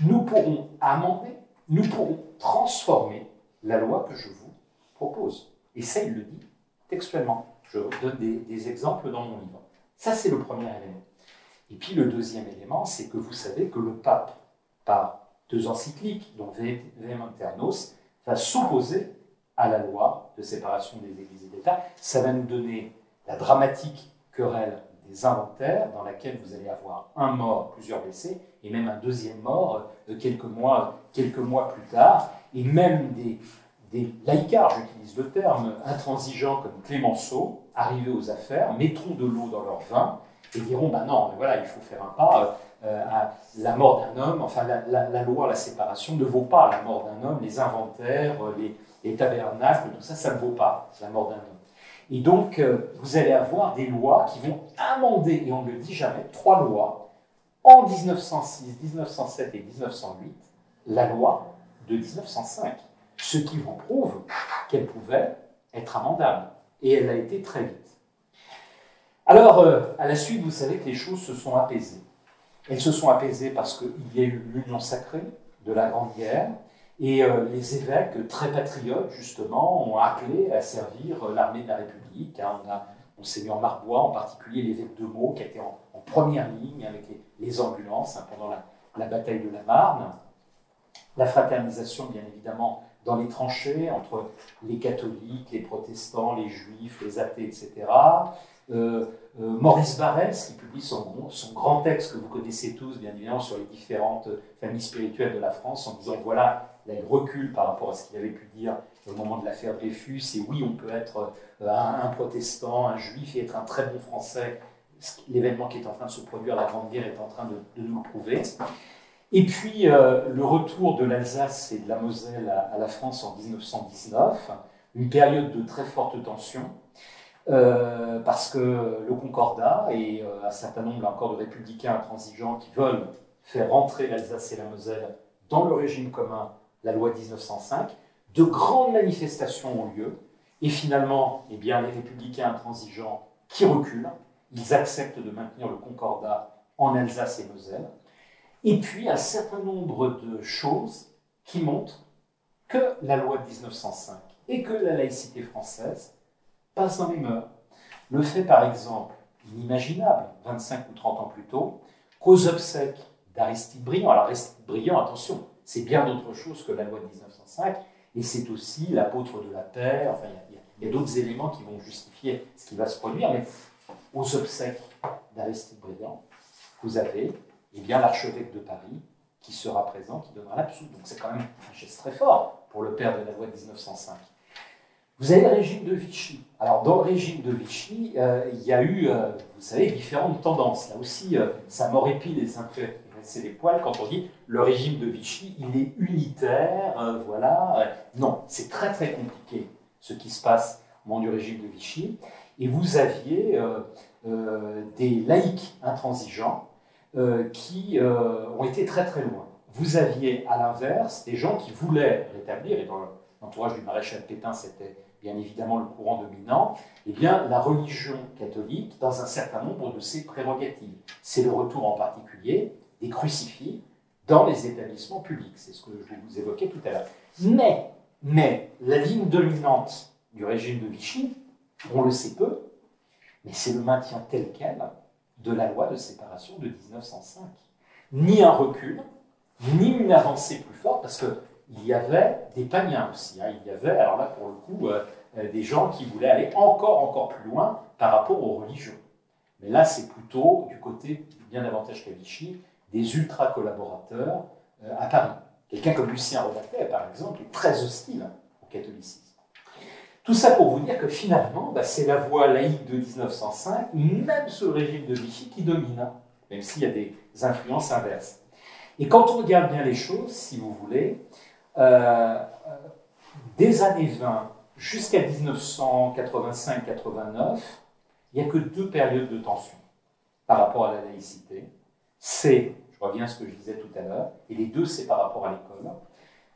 nous pourrons amender, nous pourrons transformer la loi que je vous propose. Et ça, il le dit textuellement. Je donne des exemples dans mon livre. Ça, c'est le premier élément. Et puis le deuxième élément, c'est que vous savez que le pape, par 2 encycliques, dont Vehementernos Internos, va s'opposer à la loi de séparation des églises et d'État. Ça va nous donner la dramatique querelle des inventaires, dans laquelle vous allez avoir un mort, plusieurs blessés, et même un deuxième mort quelques mois plus tard, et même des laïcards, j'utilise le terme, intransigeants comme Clémenceau, arrivés aux affaires, mettront de l'eau dans leur vin, et diront, ben non, voilà, il faut faire un pas, la mort d'un homme, enfin la loi, la séparation ne vaut pas la mort d'un homme, les inventaires, les tabernacles, tout ça, ça ne vaut pas la mort d'un homme. Et donc, vous allez avoir des lois qui vont amender, et on ne le dit jamais, 3 lois, en 1906, 1907 et 1908, la loi de 1905, ce qui vous prouve qu'elle pouvait être amendable. Et elle a été très vite. Alors, à la suite, vous savez que les choses se sont apaisées. Elles se sont apaisées parce qu'il y a eu l'union sacrée de la Grande Guerre, Et les évêques, très patriotes justement, ont appelé à servir l'armée de la République. Hein. On a Monseigneur Marbois, en particulier l'évêque de Meaux, qui a été en première ligne avec les ambulances hein, pendant la bataille de la Marne. La fraternisation, bien évidemment, dans les tranchées, entre les catholiques, les protestants, les juifs, les athées, etc. Maurice Barrès, qui publie son grand texte que vous connaissez tous, bien évidemment, sur les différentes familles spirituelles de la France, en disant, voilà, là, il recule par rapport à ce qu'il avait pu dire au moment de l'affaire Dreyfus, et oui, on peut être un protestant, un juif, et être un très bon Français. L'événement qui est en train de se produire, la Grande Guerre, est en train de nous le prouver. Et puis, le retour de l'Alsace et de la Moselle à la France en 1919, une période de très forte tension, parce que le Concordat et un certain nombre là encore de républicains intransigeants qui veulent faire rentrer l'Alsace et la Moselle dans le régime commun, la loi 1905, de grandes manifestations ont lieu, et finalement, eh bien, les républicains intransigeants qui reculent, ils acceptent de maintenir le Concordat en Alsace et Moselle, et puis un certain nombre de choses qui montrent que la loi de 1905 et que la laïcité française passent dans les mœurs. Le fait, par exemple, inimaginable, 25 ou 30 ans plus tôt, qu'aux obsèques d'Aristide Briand, alors Aristide Briand, attention, c'est bien d'autre chose que la loi de 1905, et c'est aussi l'apôtre de la paix, enfin, il y a d'autres éléments qui vont justifier ce qui va se produire, mais aux obsèques d'Aristide Briand, vous avez eh bien l'archevêque de Paris qui sera présent, qui donnera l'absolu. Donc c'est quand même un geste très fort pour le père de la loi de 1905. Vous avez le régime de Vichy. Alors, dans le régime de Vichy, il y a eu, vous savez, différentes tendances. Là aussi, ça m'horripile et ça me fait dresser les poils quand on dit le régime de Vichy, il est unitaire, voilà. Non, c'est très très compliqué ce qui se passe au moment du régime de Vichy. Et vous aviez des laïcs intransigeants qui ont été très très loin. Vous aviez à l'inverse des gens qui voulaient rétablir, et dans l'entourage du maréchal Pétain, c'était bien évidemment le courant dominant, eh bien, la religion catholique dans un certain nombre de ses prérogatives. C'est le retour en particulier des crucifix dans les établissements publics. C'est ce que je vous évoquais tout à l'heure. Mais la ligne dominante du régime de Vichy, on le sait peu, mais c'est le maintien tel quel de la loi de séparation de 1905. Ni un recul, ni une avancée plus forte, parce qu'il y avait des païens aussi. Hein. Il y avait, alors là, pour le coup, des gens qui voulaient aller encore plus loin par rapport aux religions. Mais là, c'est plutôt, du côté, bien davantage qu'à Vichy, des ultra-collaborateurs à Paris. Quelqu'un comme Lucien Robertet, par exemple, est très hostile au catholicisme. Tout ça pour vous dire que finalement, c'est la voie laïque de 1905, même ce régime de Vichy, qui domine, hein, même s'il y a des influences inverses. Et quand on regarde bien les choses, si vous voulez, des années 20 jusqu'à 1985-89, il n'y a que 2 périodes de tension par rapport à la laïcité. C'est, je reviens à ce que je disais tout à l'heure, et les deux, c'est par rapport à l'école.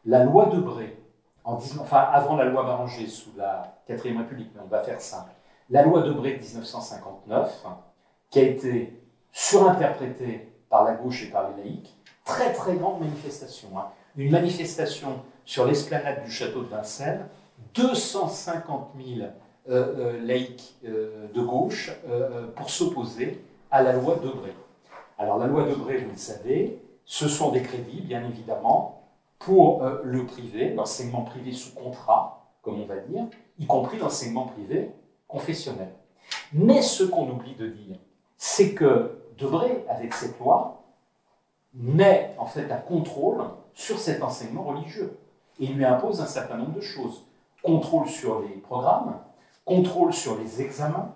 La loi Debré, avant la loi Béranger sous la 4e République, mais on va faire simple. La loi Debré de 1959, qui a été surinterprétée par la gauche et par les laïcs, très très grande manifestation. Hein. Une manifestation sur l'esplanade du château de Vincennes, 250 000 laïcs de gauche pour s'opposer à la loi Debré. Alors la loi Debré, vous le savez, ce sont des crédits, bien évidemment, pour le privé, l'enseignement privé sous contrat, comme on va dire, y compris l'enseignement privé confessionnel. Mais ce qu'on oublie de dire, c'est que Debré, avec cette loi, met en fait un contrôle sur cet enseignement religieux et lui impose un certain nombre de choses. Contrôle sur les programmes, contrôle sur les examens,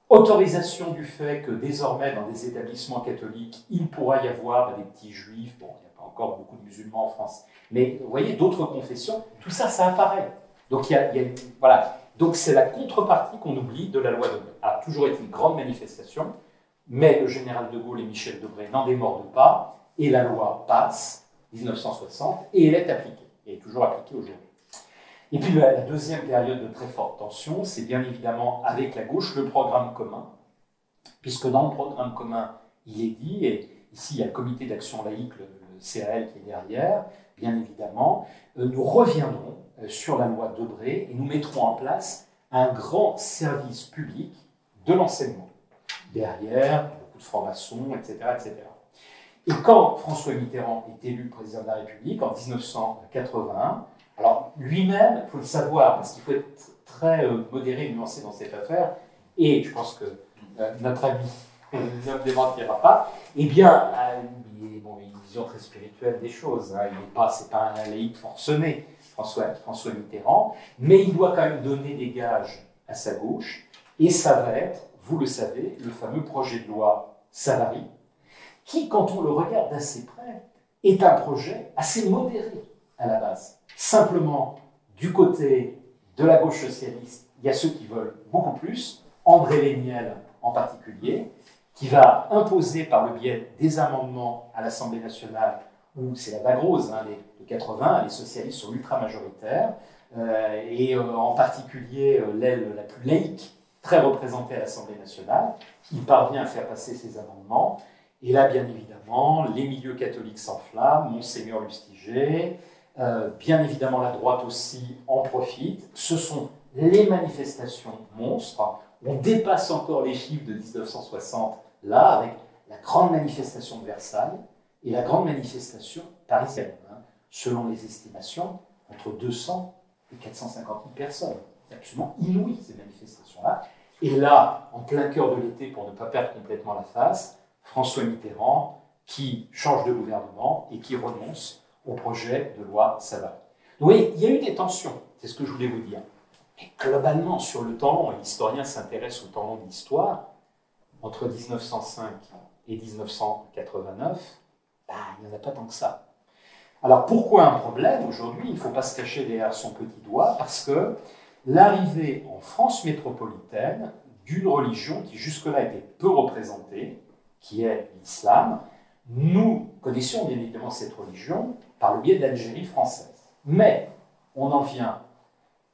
autorisation du fait que désormais dans des établissements catholiques, il pourra y avoir des petits juifs, bon, il n'y a pas encore beaucoup de musulmans en France, mais vous voyez, d'autres confessions, tout ça, ça apparaît. Donc, voilà. Donc c'est la contrepartie qu'on oublie de la loi Debré. A toujours été une grande manifestation, mais le général de Gaulle et Michel Debré n'en démordent pas, et la loi passe, 1960, et elle est appliquée, et est toujours appliquée aujourd'hui. Et puis la deuxième période de très forte tension, c'est bien évidemment avec la gauche le programme commun, puisque dans le programme commun, il est dit, et ici il y a le comité d'action laïque, le CAL qui est derrière, bien évidemment, nous reviendrons sur la loi Debré et nous mettrons en place un grand service public de l'enseignement. Derrière, beaucoup de formation, etc., etc. Et quand François Mitterrand est élu président de la République en 1981, alors lui-même, il faut le savoir, parce qu'il faut être très modéré et nuancé dans cette affaire, et je pense que notre ami ne me démentira pas, eh bien, il a une vision très spirituelle des choses. Hein. C'est pas un laïc forcené, François Mitterrand, mais il doit quand même donner des gages à sa gauche, et ça va être, vous le savez, le fameux projet de loi Savary, qui, quand on le regarde d'assez près, est un projet assez modéré à la base. Simplement, du côté de la gauche socialiste, il y a ceux qui veulent beaucoup plus, André Léniel en particulier, qui va imposer par le biais des amendements à l'Assemblée nationale, où c'est la vague rose, hein, de 80, les socialistes sont ultra majoritaires, et en particulier l'aile la plus laïque, très représentée à l'Assemblée nationale, il parvient à faire passer ces amendements. Et là, bien évidemment, les milieux catholiques s'enflamment, Monseigneur Lustiger, bien évidemment la droite aussi en profite. Ce sont les manifestations monstres. On dépasse encore les chiffres de 1960, là, avec la grande manifestation de Versailles et la grande manifestation parisienne. Hein, selon les estimations, entre 200 et 450 000 personnes. C'est absolument inouï, ces manifestations-là. Et là, en plein cœur de l'été, pour ne pas perdre complètement la face, François Mitterrand qui change de gouvernement et qui renonce au projet de loi Savary. Donc, vous voyez, il y a eu des tensions, c'est ce que je voulais vous dire. Mais globalement, sur le temps long, et l'historien s'intéresse au temps long de l'histoire, entre 1905 et 1989, il n'y en a pas tant que ça. Alors pourquoi un problème aujourd'hui? Il ne faut pas se cacher derrière son petit doigt, parce que l'arrivée en France métropolitaine d'une religion qui jusque-là était peu représentée, qui est l'islam, nous connaissions bien évidemment cette religion par le biais de l'Algérie française. Mais on en vient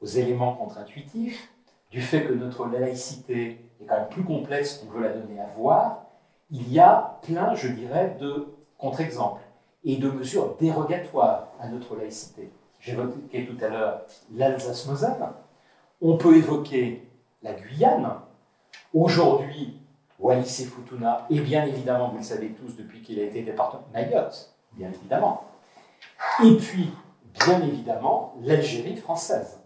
aux éléments contre-intuitifs, du fait que notre laïcité est quand même plus complexe qu'on veut la donner à voir, il y a plein, je dirais, de contre-exemples et de mesures dérogatoires à notre laïcité. J'évoquais tout à l'heure l'Alsace-Moselle, on peut évoquer la Guyane, aujourd'hui Wallis et Futuna, et bien évidemment, vous le savez tous, depuis qu'il a été département, Mayotte, bien évidemment. Et puis, bien évidemment, l'Algérie française.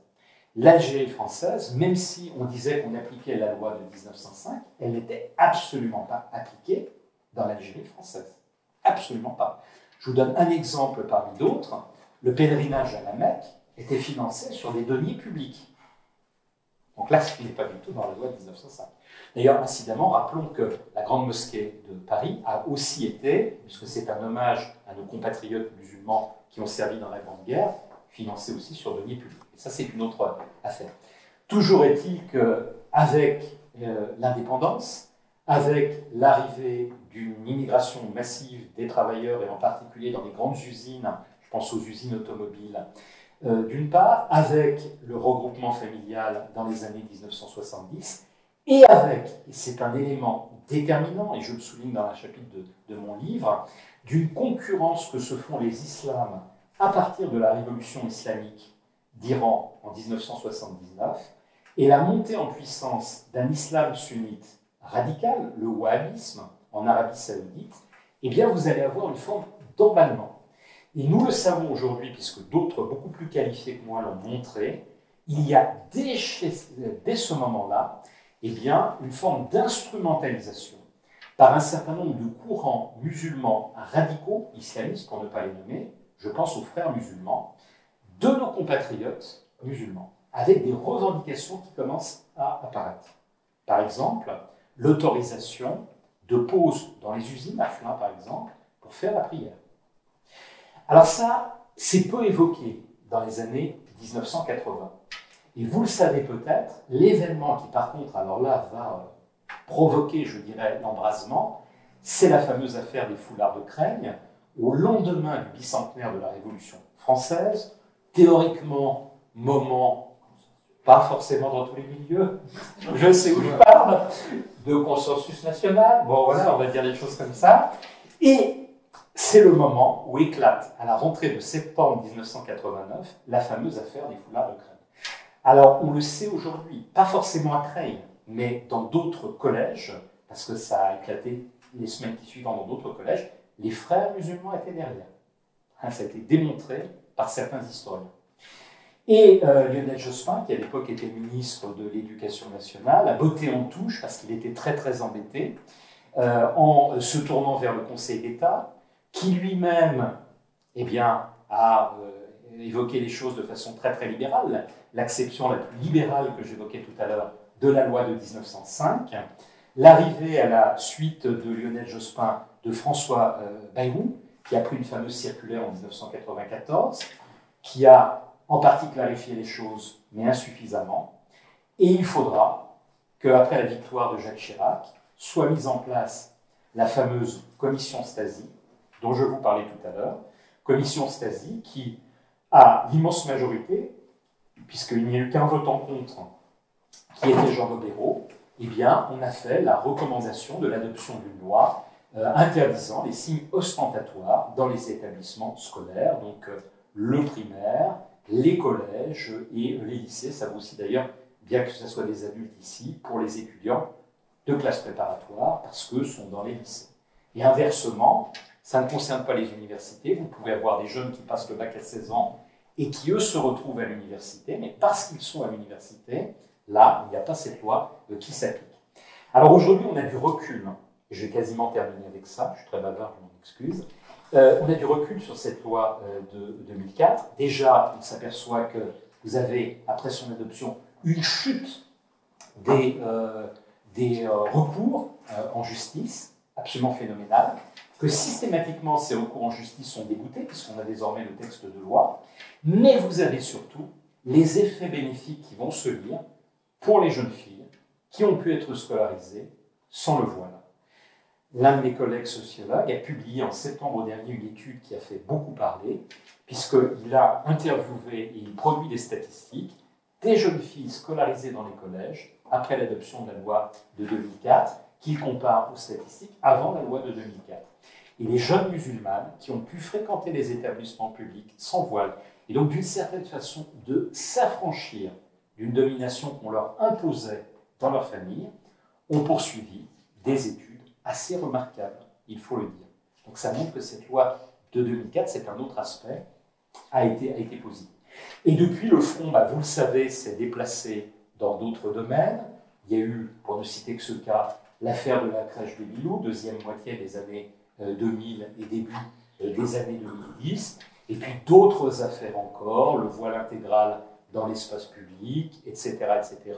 L'Algérie française, même si on disait qu'on appliquait la loi de 1905, elle n'était absolument pas appliquée dans l'Algérie française. Absolument pas. Je vous donne un exemple parmi d'autres. Le pèlerinage à la Mecque était financé sur des deniers publics. Donc là, ce n'est pas du tout dans la loi de 1905. D'ailleurs, incidemment, rappelons que la Grande Mosquée de Paris a aussi été, puisque c'est un hommage à nos compatriotes musulmans qui ont servi dans la Grande Guerre, financée aussi sur deniers publics. Et ça, c'est une autre affaire. Toujours est-il qu'avec l'indépendance, avec l'arrivée d'une immigration massive des travailleurs, et en particulier dans les grandes usines, je pense aux usines automobiles, d'une part, avec le regroupement familial dans les années 1970, et avec, et c'est un élément déterminant, et je le souligne dans un chapitre de mon livre, d'une concurrence que se font les islams à partir de la révolution islamique d'Iran en 1979, et la montée en puissance d'un islam sunnite radical, le wahhabisme, en Arabie Saoudite, eh bien vous allez avoir une forme d'emballement. Et nous le savons aujourd'hui, puisque d'autres beaucoup plus qualifiés que moi l'ont montré, il y a dès ce moment-là, eh bien, une forme d'instrumentalisation par un certain nombre de courants musulmans radicaux, islamistes pour ne pas les nommer, je pense aux frères musulmans, de nos compatriotes musulmans, avec des revendications qui commencent à apparaître. Par exemple, l'autorisation de pause dans les usines, à Flins par exemple, pour faire la prière. Alors ça, c'est peu évoqué dans les années 1980. Et vous le savez peut-être, l'événement qui par contre, alors là, va provoquer, je dirais, l'embrasement, c'est la fameuse affaire des foulards de Craigne, au lendemain du bicentenaire de la Révolution française, théoriquement, moment, pas forcément dans tous les milieux, je sais où je parle, de consensus national, bon voilà, on va dire les choses comme ça, Et c'est le moment où éclate, à la rentrée de septembre 1989, la fameuse affaire des foulards de Creil. Alors, on le sait aujourd'hui, pas forcément à Creil, mais dans d'autres collèges, parce que ça a éclaté les semaines qui suivent dans d'autres collèges, les frères musulmans étaient derrière. Hein, ça a été démontré par certains historiens. Et Lionel Jospin, qui à l'époque était ministre de l'Éducation nationale, a botté en touche, parce qu'il était très très embêté, en se tournant vers le Conseil d'État, qui lui-même eh bien, a évoqué les choses de façon très très libérale, l'acception la plus libérale que j'évoquais tout à l'heure de la loi de 1905, l'arrivée à la suite de Lionel Jospin de François Bayrou, qui a pris une fameuse circulaire en 1994, qui a en partie clarifié les choses, mais insuffisamment, et il faudra qu'après la victoire de Jacques Chirac, soit mise en place la fameuse commission Stasi, dont je vous parlais tout à l'heure, commission Stasi qui, à l'immense majorité, puisqu'il n'y a eu qu'un votant contre, qui était Jean Bobéro, eh bien, on a fait la recommandation de l'adoption d'une loi interdisant les signes ostentatoires dans les établissements scolaires, donc le primaire, les collèges et les lycées. Ça vaut aussi d'ailleurs, bien que ce soit des adultes ici, pour les étudiants de classe préparatoire, parce qu'eux sont dans les lycées. Et inversement, ça ne concerne pas les universités. Vous pouvez avoir des jeunes qui passent le bac à 16 ans et qui, eux, se retrouvent à l'université, mais parce qu'ils sont à l'université, là, il n'y a pas cette loi qui s'applique. Alors aujourd'hui, on a du recul, et je vais quasiment terminer avec ça, je suis très bavard, je m'en excuse. On a du recul sur cette loi de 2004. Déjà, on s'aperçoit que vous avez, après son adoption, une chute des recours en justice, absolument phénoménale, que systématiquement ces recours en justice sont dégoûtés, puisqu'on a désormais le texte de loi, mais vous avez surtout les effets bénéfiques qui vont se lire pour les jeunes filles qui ont pu être scolarisées sans le voile. L'un de mes collègues sociologues a publié en septembre dernier une étude qui a fait beaucoup parler, puisqu'il a interviewé et il produit des statistiques des jeunes filles scolarisées dans les collèges après l'adoption de la loi de 2004, qu'il compare aux statistiques avant la loi de 2004. Et les jeunes musulmanes qui ont pu fréquenter les établissements publics sans voile, et donc d'une certaine façon de s'affranchir d'une domination qu'on leur imposait dans leur famille, ont poursuivi des études assez remarquables, il faut le dire. Donc ça montre que cette loi de 2004, c'est un autre aspect, a été posé. Et depuis, le front, vous le savez, s'est déplacé dans d'autres domaines. Il y a eu, pour ne citer que ce cas, l'affaire de la crèche de Lilou, deuxième moitié des années 2000 et début des années 2010, et puis d'autres affaires encore, le voile intégral dans l'espace public, etc., etc.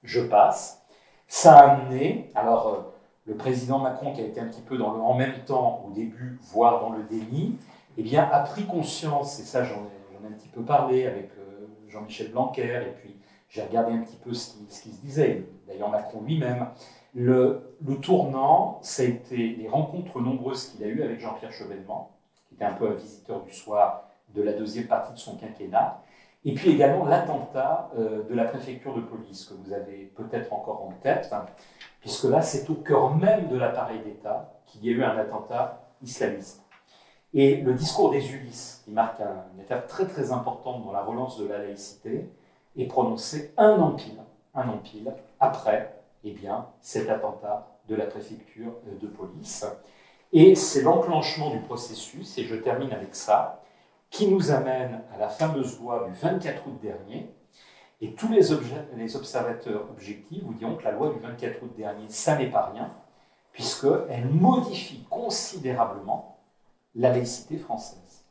Je passe. Ça a amené, alors le président Macron, qui a été un petit peu dans le en même temps au début, voire dans le déni, eh bien, a pris conscience, et ça j'en ai un petit peu parlé avec Jean-Michel Blanquer, et puis j'ai regardé un petit peu ce qui se disait, d'ailleurs Macron lui-même. Le tournant, ça a été les rencontres nombreuses qu'il a eues avec Jean-Pierre Chevènement, qui était un peu un visiteur du soir de la deuxième partie de son quinquennat, et puis également l'attentat de la préfecture de police, que vous avez peut-être encore en tête, puisque là, c'est au cœur même de l'appareil d'État qu'il y a eu un attentat islamiste. Et le discours des Ulysses, qui marque une étape très très importante dans la relance de la laïcité, est prononcé un an pile après cet attentat de la préfecture de police. Et c'est l'enclenchement du processus, et je termine avec ça, qui nous amène à la fameuse loi du 24 août dernier. Et tous les observateurs objectifs vous diront que la loi du 24 août dernier, ça n'est pas rien, puisqu'elle modifie considérablement la laïcité française.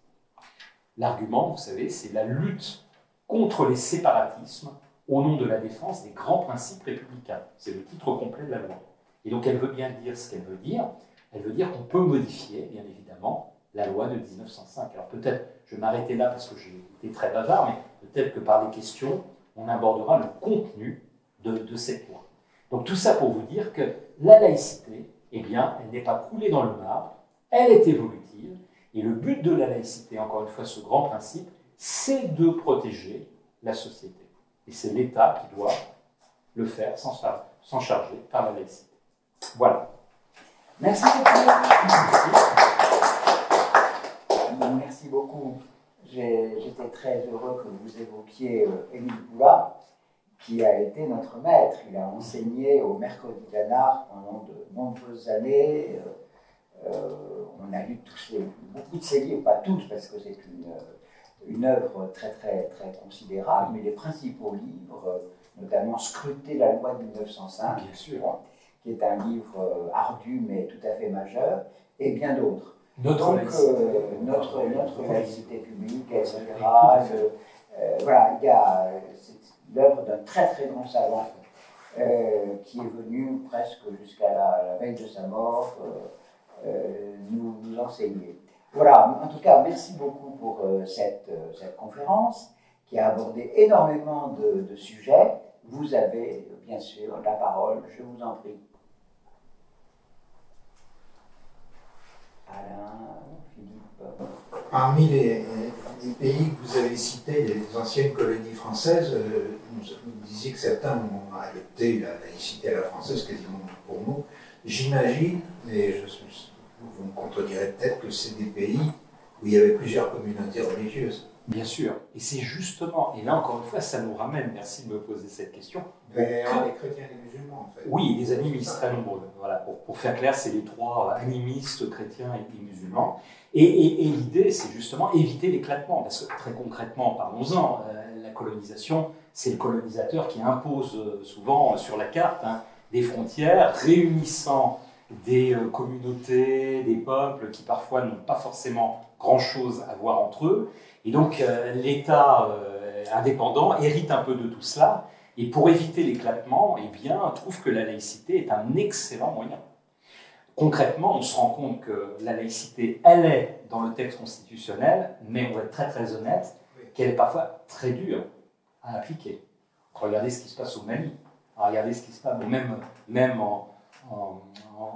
L'argument, vous savez, c'est la lutte contre les séparatismes au nom de la défense des grands principes républicains. C'est le titre complet de la loi. Et donc elle veut bien dire ce qu'elle veut dire. Elle veut dire qu'on peut modifier, bien évidemment, la loi de 1905. Alors peut-être, je vais m'arrêter là parce que j'ai été très bavard, mais peut-être que par les questions, on abordera le contenu de cette loi. Donc tout ça pour vous dire que la laïcité, eh bien, elle n'est pas coulée dans le marbre, elle est évolutive, et le but de la laïcité, encore une fois, ce grand principe, c'est de protéger la société. Et c'est l'État qui doit le faire s'en charger par la laïcité. Voilà. Merci beaucoup. merci beaucoup. J'étais très heureux que vous évoquiez Émile Zola, qui a été notre maître. Il a enseigné au Mercredi d'Anard pendant de nombreuses années. On a lu beaucoup de ses livres, pas tous, parce que c'est une œuvre très, très, très considérable, mais les principaux livres, notamment Scruter la loi de 1905, bien sûr, qui est un livre ardu mais tout à fait majeur, et bien d'autres. Notre laïcité publique, etc. Voilà, c'est l'œuvre d'un très très grand savant qui est venu presque jusqu'à la veille de sa mort nous enseigner. Voilà, en tout cas, merci beaucoup pour cette conférence qui a abordé énormément de sujets. Vous avez bien sûr la parole, je vous en prie. Alain, Philippe. Parmi les pays que vous avez cités, les anciennes colonies françaises, vous disiez que certains ont adopté la laïcité à la française quasiment pour mot. J'imagine, et vous me contredirez peut-être, que c'est des pays où il y avait plusieurs communautés religieuses. Bien sûr, et c'est justement, et là encore une fois, ça nous ramène, merci de me poser cette question. Il y a les chrétiens et les musulmans, en fait. Oui, les animistes très nombreux. Voilà, pour faire clair, c'est les trois animistes, chrétiens et musulmans. Et l'idée, c'est justement éviter l'éclatement, parce que très concrètement, parlons-en, la colonisation, c'est le colonisateur qui impose souvent sur la carte des frontières, réunissant des communautés, des peuples qui parfois n'ont pas forcément grand-chose à voir entre eux. Et donc l'État indépendant hérite un peu de tout cela, et pour éviter l'éclatement, eh bien, trouve que la laïcité est un excellent moyen. Concrètement, on se rend compte que la laïcité, elle est dans le texte constitutionnel, mais on va être très très honnête, qu'elle est parfois très dure à appliquer. Regardez ce qui se passe au Mali, regardez ce qui se passe même en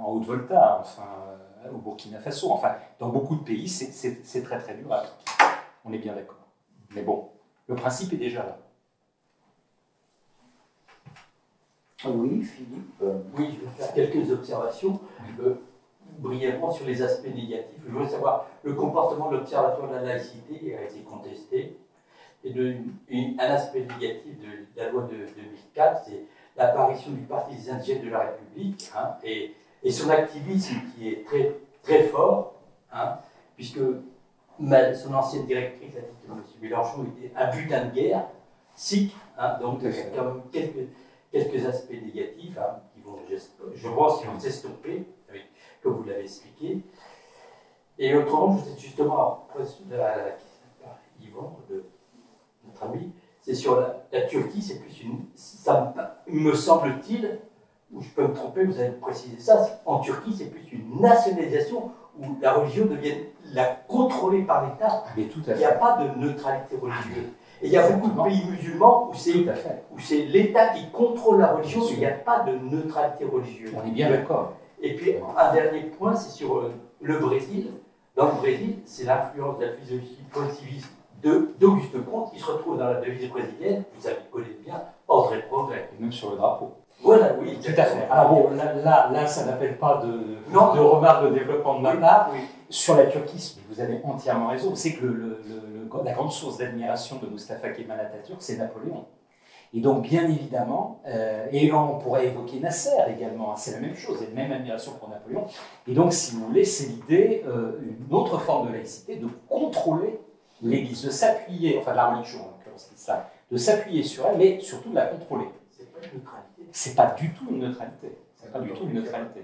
Haute-Volta, enfin, au Burkina Faso, enfin, dans beaucoup de pays, c'est très très dur à appliquer. On est bien d'accord. Mais bon, le principe est déjà là. Oui, Philippe. Oui, je vais faire quelques observations brièvement sur les aspects négatifs. Je voudrais savoir, le comportement de l'Observatoire de la laïcité a été contesté. Et un aspect négatif de la loi de 2004, c'est l'apparition du Parti des indigènes de la République et son activisme qui est très, très fort, puisque son ancienne directrice a dit que M. Mélenchon était un butin de guerre, sikh, donc il y a quand même quelques aspects négatifs qui vont, je pense, qui vont s'estomper, comme vous l'avez expliqué. Et autrement, je sais justement, Yvan, notre ami, c'est sur la Turquie, c'est plus me semble-t-il, ou je peux me tromper, vous allez me préciser ça, en Turquie, c'est plus une nationalisation où la religion devient contrôlée par l'État. Mais tout à fait. Il n'y a pas de neutralité religieuse. Et il y a beaucoup de pays musulmans où c'est l'État qui contrôle la religion, mais il n'y a pas de neutralité religieuse. On est bien d'accord. Et puis, un dernier point, c'est sur le Brésil. Dans le Brésil, c'est l'influence de la philosophie positiviste d'Auguste Comte qui se retrouve dans la devise brésilienne, vous savez, connaissez bien, ordre et progrès. Et même sur le drapeau. Voilà, oui. Tout à fait. Ah bon, là ça n'appelle pas de remarque de développement de ma part. Oui. Sur la Turquie, vous avez entièrement raison. C'est que la grande source d'admiration de Mustafa Kemal Atatürk, c'est Napoléon. Et donc, bien évidemment, et on pourrait évoquer Nasser également, c'est la même chose, et la même admiration pour Napoléon. Et donc, si vous voulez, c'est l'idée, une autre forme de laïcité, de contrôler l'Église, de s'appuyer, enfin la religion en l'occurrence, c'est ça, de s'appuyer sur elle, mais surtout de la contrôler. C'est pas une neutralité. C'est pas du tout une neutralité. C'est pas du tout une neutralité.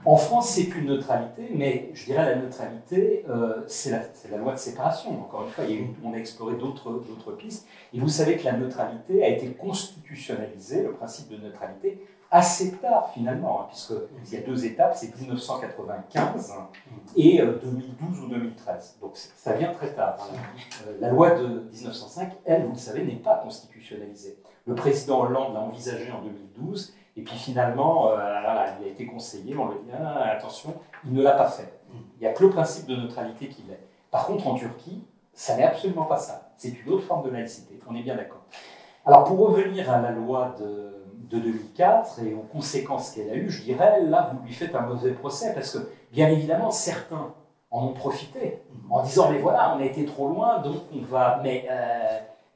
En France, c'est plus une neutralité, mais je dirais la neutralité, c'est la loi de séparation. Encore une fois, on a exploré d'autres pistes. Et vous savez que la neutralité a été constitutionnalisée, le principe de neutralité, assez tard finalement, puisqu'il y a deux étapes, c'est 1995 et 2012 ou 2013. Donc ça vient très tard. La loi de 1905, elle, vous le savez, n'est pas constitutionnalisée. Le président Hollande l'a envisagée en 2012. Et puis finalement, il a été conseillé, on lui dit attention, il ne l'a pas fait. Il n'y a que le principe de neutralité qui l'est. Par contre, en Turquie, ça n'est absolument pas ça. C'est une autre forme de laïcité, on est bien d'accord. Alors pour revenir à la loi de 2004 et aux conséquences qu'elle a eues, je dirais, là, vous lui faites un mauvais procès, parce que bien évidemment, certains en ont profité en disant mais voilà, on a été trop loin, donc on va. Mais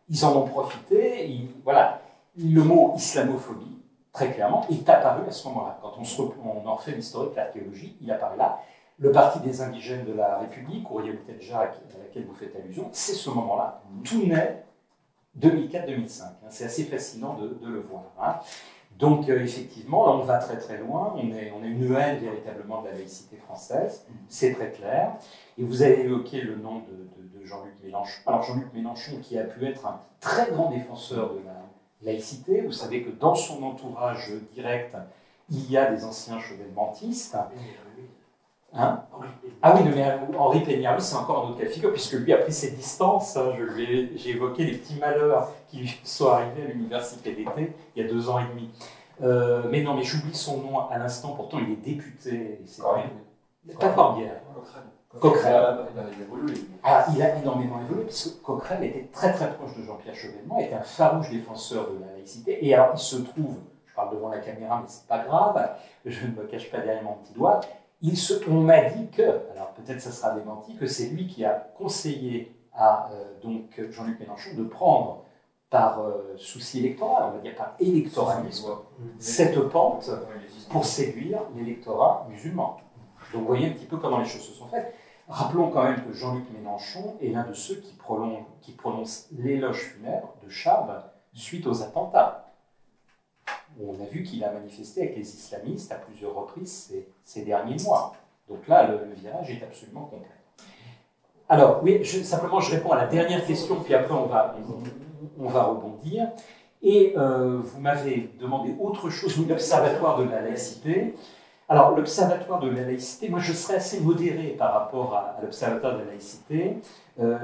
ils en ont profité. Voilà, le mot islamophobie, très clairement, est apparu à ce moment-là. Quand on en refait l'historique, l'archéologie, il apparaît là. Le Parti des indigènes de la République, Ouriel Tedjak, à laquelle vous faites allusion, c'est ce moment-là. Tout naît 2004-2005. C'est assez fascinant de le voir. Hein. Donc, effectivement, là, on va très très loin. On a une haine véritablement de la laïcité française. C'est très clair. Et vous avez évoqué le nom de Jean-Luc Mélenchon. Alors, Jean-Luc Mélenchon, qui a pu être un très grand défenseur de la laïcité, vous savez que dans son entourage direct, il y a des anciens chevènementistes. Hein? Ah oui, mais Henri Péniard, c'est encore un autre cas de figure, puisque lui a pris ses distances. Hein, j'ai évoqué les petits malheurs qui lui sont arrivés à l'université d'été il y a 2 ans et demi. Mais non, mais j'oublie son nom à l'instant, pourtant il est député. Pas Corbière. Coquerel. Il a énormément évolué, puisque Coquerel était très très proche de Jean-Pierre Chevènement, était un farouche défenseur de la laïcité. Et alors il se trouve, je parle devant la caméra, mais c'est pas grave, je ne me cache pas derrière mon petit doigt. On m'a dit que, alors peut-être ça sera démenti, que c'est lui qui a conseillé à donc Jean-Luc Mélenchon de prendre par souci électoral, on va dire par électoralisme, cette pente pour séduire l'électorat musulman. Donc vous voyez un petit peu comment les choses se sont faites. Rappelons quand même que Jean-Luc Mélenchon est l'un de ceux qui prononce l'éloge funèbre de Charb suite aux attentats. On a vu qu'il a manifesté avec les islamistes à plusieurs reprises ces derniers mois. Donc là, le virage est absolument complet. Alors, oui, simplement, je réponds à la dernière question, puis après, on va rebondir. Et vous m'avez demandé autre chose, l'Observatoire de la laïcité. Alors, l'Observatoire de la laïcité, moi, je serais assez modéré par rapport à l'Observatoire de la laïcité.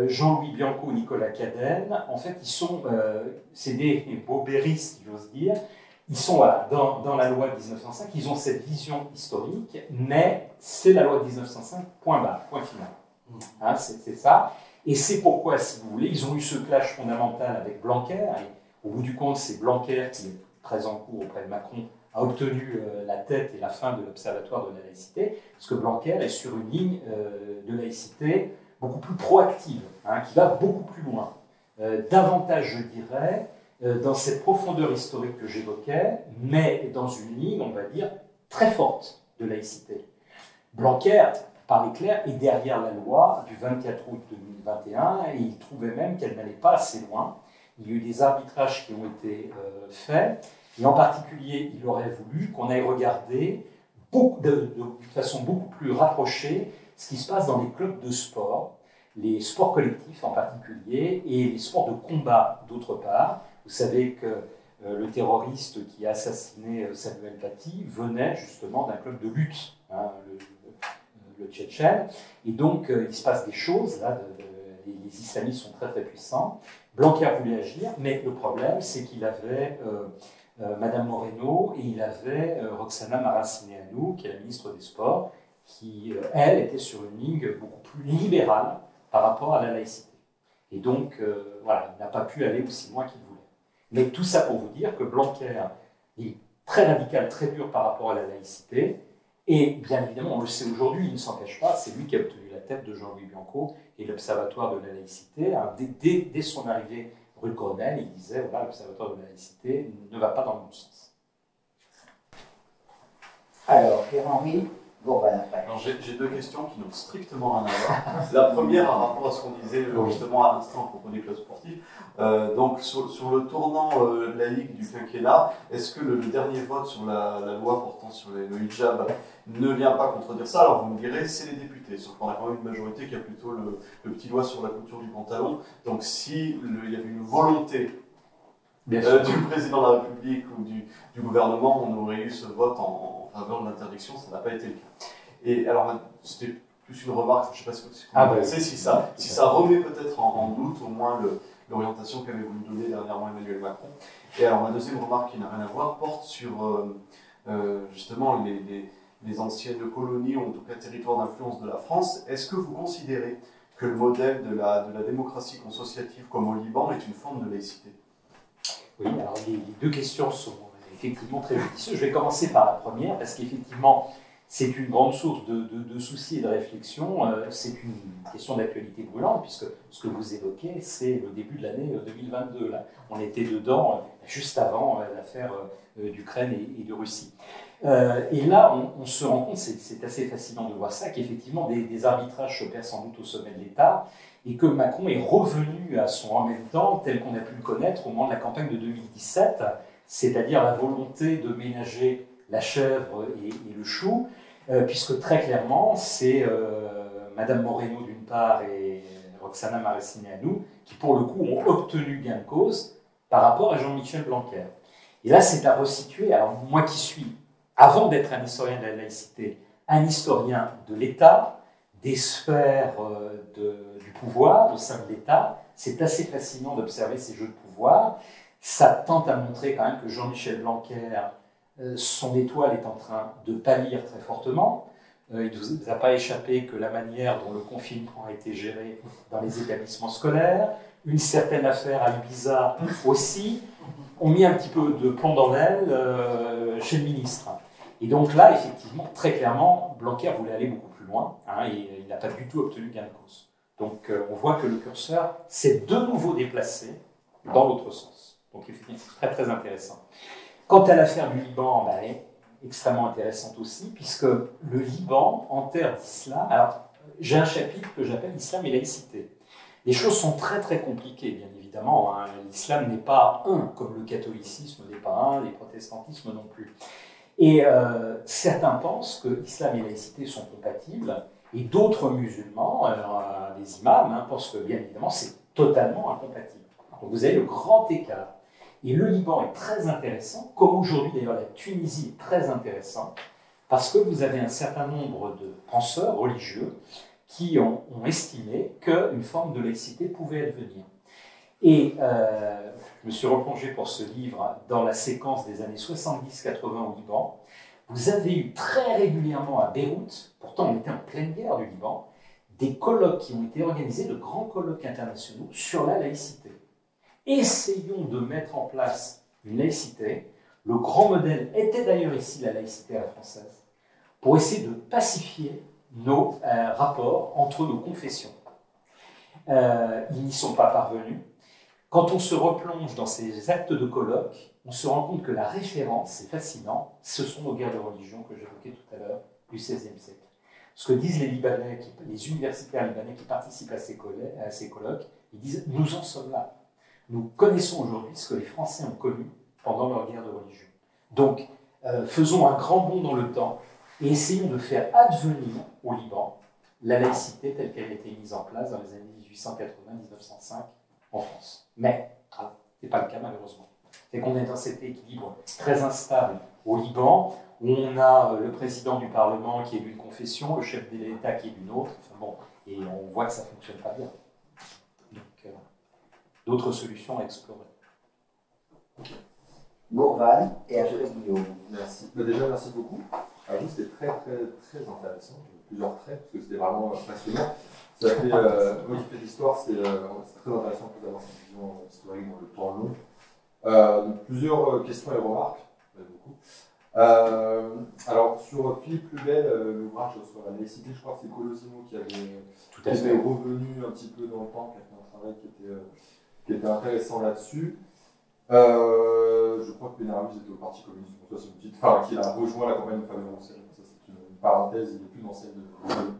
Jean-Louis Bianco, Nicolas Cadenne, en fait, c'est des bobéristes, j'ose dire. Ils sont voilà, dans la loi de 1905, ils ont cette vision historique, mais c'est la loi de 1905, point barre, point final. Hein, c'est ça. Et c'est pourquoi, si vous voulez, ils ont eu ce clash fondamental avec Blanquer. Et au bout du compte, c'est Blanquer qui est très en cours auprès de Macron, a obtenu la tête et la fin de l'Observatoire de la laïcité, parce que Blanquer est sur une ligne de laïcité beaucoup plus proactive, hein, qui va beaucoup plus loin. Davantage, je dirais, dans cette profondeur historique que j'évoquais, mais dans une ligne, on va dire, très forte de laïcité. Blanquer, par clair, est derrière la loi du 24 août 2021, et il trouvait même qu'elle n'allait pas assez loin. Il y a eu des arbitrages qui ont été faits, et en particulier, il aurait voulu qu'on aille regarder de façon beaucoup plus rapprochée ce qui se passe dans les clubs de sport, les sports collectifs en particulier, et les sports de combat d'autre part. Vous savez que le terroriste qui a assassiné Samuel Paty venait justement d'un club de lutte, hein, le Tchétchène. Et donc, il se passe des choses, là, les islamistes sont très très puissants. Blanquer voulait agir, mais le problème, c'est qu'il avait Madame Moreno et il avait Roxana Maracineanu, qui est la ministre des Sports, qui, elle, était sur une ligne beaucoup plus libérale par rapport à la laïcité. Et donc, voilà, il n'a pas pu aller aussi loin qu'il voulait. Mais tout ça pour vous dire que Blanquer est très radical, très dur par rapport à la laïcité. Et bien évidemment, on le sait aujourd'hui, il ne s'en cache pas, c'est lui qui a obtenu la tête de Jean-Louis Bianco et l'Observatoire de la laïcité. Hein, dès son arrivée rue Grenelle, il disait voilà, l'Observatoire de la laïcité ne va pas dans le bon sens. Alors, Pierre-Henri, bon, ben après. Alors, j'ai 2 questions qui n'ont strictement rien à voir. La première, en rapport à ce qu'on disait justement à l'instant à propos des clubs sportifs. Donc, sur le tournant laïque du quinquennat, est-ce que le dernier vote sur la loi portant sur le hijab ne vient pas contredire ça? Alors, vous me direz, c'est les députés. Sauf qu'on a quand même une majorité qui a plutôt le petit doigt sur la couture du pantalon. Donc, s'il y avait une volonté du président de la République ou du gouvernement, on aurait eu ce vote en faveur de l'interdiction. Ça n'a pas été le cas. Et alors, c'était plus une remarque, je ne sais pas ce que vous pensez, si ça remet peut-être en doute au moins l'orientation qu'avait voulu donner dernièrement Emmanuel Macron. Et alors, ma deuxième remarque qui n'a rien à voir porte sur justement les anciennes colonies, ou en tout cas territoires d'influence de la France. Est-ce que vous considérez que le modèle de la démocratie consociative comme au Liban est une forme de laïcité? Oui, alors les 2 questions sont effectivement très judicieuses. Je vais commencer par la première, parce qu'effectivement, c'est une grande source de soucis et de réflexion. C'est une question d'actualité brûlante, puisque ce que vous évoquez, c'est le début de l'année 2022. Là. On était dedans juste avant l'affaire d'Ukraine et de Russie. Et là, on se rend compte, c'est assez fascinant de voir ça, qu'effectivement, des arbitrages s'opèrent sans doute au sommet de l'État, et que Macron est revenu à son en même temps, tel qu'on a pu le connaître au moment de la campagne de 2017, c'est-à-dire la volonté de ménager la chèvre et le chou, puisque très clairement, c'est Madame Moreno d'une part et Roxana Maracineanu qui, pour le coup, ont obtenu gain de cause par rapport à Jean-Michel Blanquer. Et là, c'est à resituer. Alors, moi qui suis, avant d'être un historien de la laïcité, un historien de l'État, des sphères du pouvoir au sein de l'État, c'est assez fascinant d'observer ces jeux de pouvoir. Ça tente à montrer quand même que Jean-Michel Blanquer, son étoile est en train de pâlir très fortement. Il ne vous a pas échappé que la manière dont le confinement a été géré dans les établissements scolaires, une certaine affaire à Ibiza aussi, ont mis un petit peu de plomb dans l'aile chez le ministre. Et donc là, effectivement, très clairement, Blanquer voulait aller beaucoup plus loin, et il n'a pas du tout obtenu gain de cause. Donc on voit que le curseur s'est de nouveau déplacé dans l'autre sens. Donc effectivement, c'est très très intéressant. Quant à l'affaire du Liban, elle est extrêmement intéressante aussi, puisque le Liban, en terre d'islam, alors j'ai un chapitre que j'appelle Islam et laïcité. Les choses sont très très compliquées, bien évidemment. L'islam n'est pas un, comme le catholicisme n'est pas un, les protestantismes non plus. Et certains pensent que l'islam et la laïcité sont compatibles, et d'autres musulmans, les imams, pensent que bien évidemment c'est totalement incompatible. Donc vous avez le grand écart. Et le Liban est très intéressant, comme aujourd'hui d'ailleurs la Tunisie est très intéressante, parce que vous avez un certain nombre de penseurs religieux qui ont estimé qu'une forme de laïcité pouvait advenir. Et je me suis replongé pour ce livre dans la séquence des années 70-80 au Liban. Vous avez eu très régulièrement à Beyrouth, pourtant on était en pleine guerre du Liban, des colloques qui ont été organisés, de grands colloques internationaux sur la laïcité. Essayons de mettre en place une laïcité. Le grand modèle était d'ailleurs ici la laïcité à la française, pour essayer de pacifier nos rapports entre nos confessions. Ils n'y sont pas parvenus. Quand on se replonge dans ces actes de colloque, on se rend compte que la référence, c'est fascinant, ce sont nos guerres de religion que j'évoquais tout à l'heure, du XVIe siècle. Ce que disent les Libanais, les universitaires libanais qui participent à ces colloques, ils disent « nous en sommes là ». Nous connaissons aujourd'hui ce que les Français ont connu pendant leur guerre de religion. Donc, faisons un grand bond dans le temps et essayons de faire advenir au Liban la laïcité telle qu'elle a été mise en place dans les années 1880-1905 en France. Mais, ce n'est pas le cas malheureusement. C'est qu'on est dans cet équilibre très instable au Liban, où on a le président du Parlement qui est d'une confession, le chef de l'État qui est d'une autre, enfin bon, et on voit que ça ne fonctionne pas bien. Donc, d'autres solutions à explorer. Gourvan et après Guillaume. Merci. Déjà, merci beaucoup. À vous, c'était très intéressant. Plusieurs traits, parce que c'était vraiment passionnant. Ça fait, moi qui fais de l'histoire, c'est très intéressant d'avoir cette vision historique dans le temps long. Donc, plusieurs questions et remarques. Beaucoup. Alors, sur Philippe Lebel, l'ouvrage sur la laïcité, je crois que c'est Colosimo qui avait revenu un petit peu dans le temps, qui a fait un travail qui était intéressant là-dessus. Je crois que Pénarabus était au Parti communiste, donc ça c'est une petite, qui a rejoint la campagne de Fabien Roussel. Ça c'est une parenthèse, il est plus dans celle de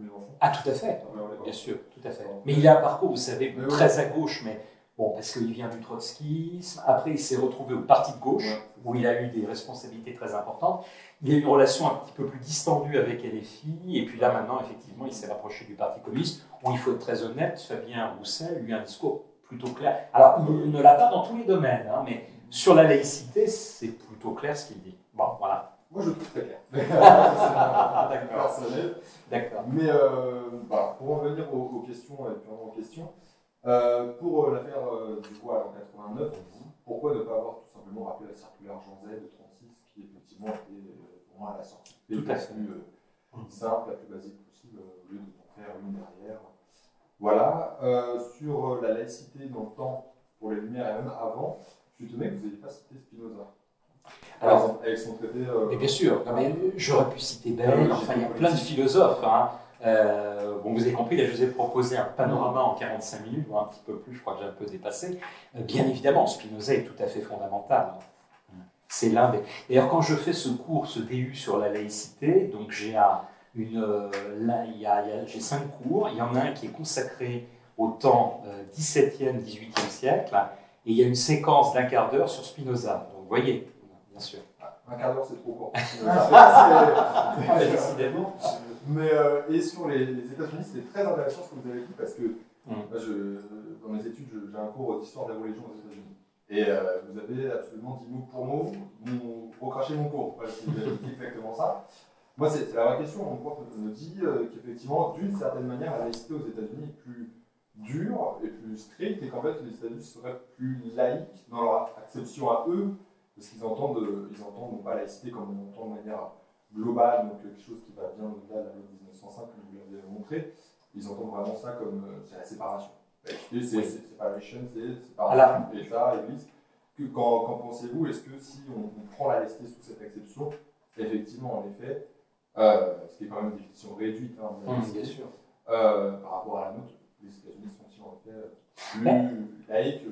Mélenchon. Ah tout à fait, bien sûr, tout à fait. Mais il a un parcours, vous savez, très à gauche, mais bon, parce qu'il vient du trotskisme. Après, il s'est retrouvé au Parti de gauche, où il a eu des responsabilités très importantes. Il a eu une relation un petit peu plus distendue avec LFI, et puis là maintenant, effectivement, il s'est rapproché du Parti communiste, où il faut être très honnête, Fabien Roussel, lui a un discours plutôt clair. Alors, il ne l'a pas dans tous les domaines, mais sur la laïcité, c'est plutôt clair ce qu'il dit. Bon, voilà. Moi, je le trouve très clair. D'accord. Personnel. D'accord. Mais voilà, pour en venir aux questions, purement aux questions, pour l'affaire du voile en 89, pourquoi ne pas avoir tout simplement rappelé la circulaire Jean Z de 36, qui effectivement était pour moi à la sortie tout la à fait. plus simple, la plus basique possible, au lieu de t'en faire une derrière. Voilà, sur la laïcité dans le temps, pour les Lumières et même avant, je suis étonné que vous n'ayez pas cité Spinoza. Par exemple, avec son traité. Mais bien sûr, non, mais j'aurais pu citer Bayle, enfin il y a plein de philosophes. Hein. Bon, vous avez compris, là je vous ai proposé un panorama en 45 minutes, voire un petit peu plus, je crois que j'ai un peu dépassé. Bien évidemment, Spinoza est tout à fait fondamental. C'est l'un des... D'ailleurs, quand je fais ce cours, ce DU sur la laïcité, donc j'ai j'ai 5 cours, il y en a un qui est consacré au temps 17e, 18e siècle, et il y a une séquence d'1 quart d'heure sur Spinoza. Donc vous voyez, bien sûr. Un quart d'heure, c'est trop court. Décidément. Mais et sur les États-Unis, c'était très intéressant ce que vous avez dit parce que moi, dans mes études, j'ai un cours d'histoire de la religion aux États-Unis. Et vous avez absolument dit mot pour mot, recraché mon cours. Voilà, c'est exactement ça. Moi, c'est la vraie question. Mon prof me dit qu'effectivement, d'une certaine manière, la laïcité aux États-Unis est plus dure et plus stricte, et qu'en fait, les États-Unis seraient plus laïques dans leur acception à eux, parce qu'ils entendent non pas la laïcité comme on entend de manière globale, donc quelque chose qui va bien au-delà de la loi de 1905, comme vous l'avez montré. Ils entendent vraiment ça comme c'est la séparation. Et c'est separation, c'est séparation, État, Église. Qu'en pensez-vous? Est-ce que si on prend la laïcité sous cette exception, effectivement, en effet, ce qui est quand même une définition réduite, hein, bien sûr. Par rapport à la nôtre, les États-Unis sont-ils en effet plus laïques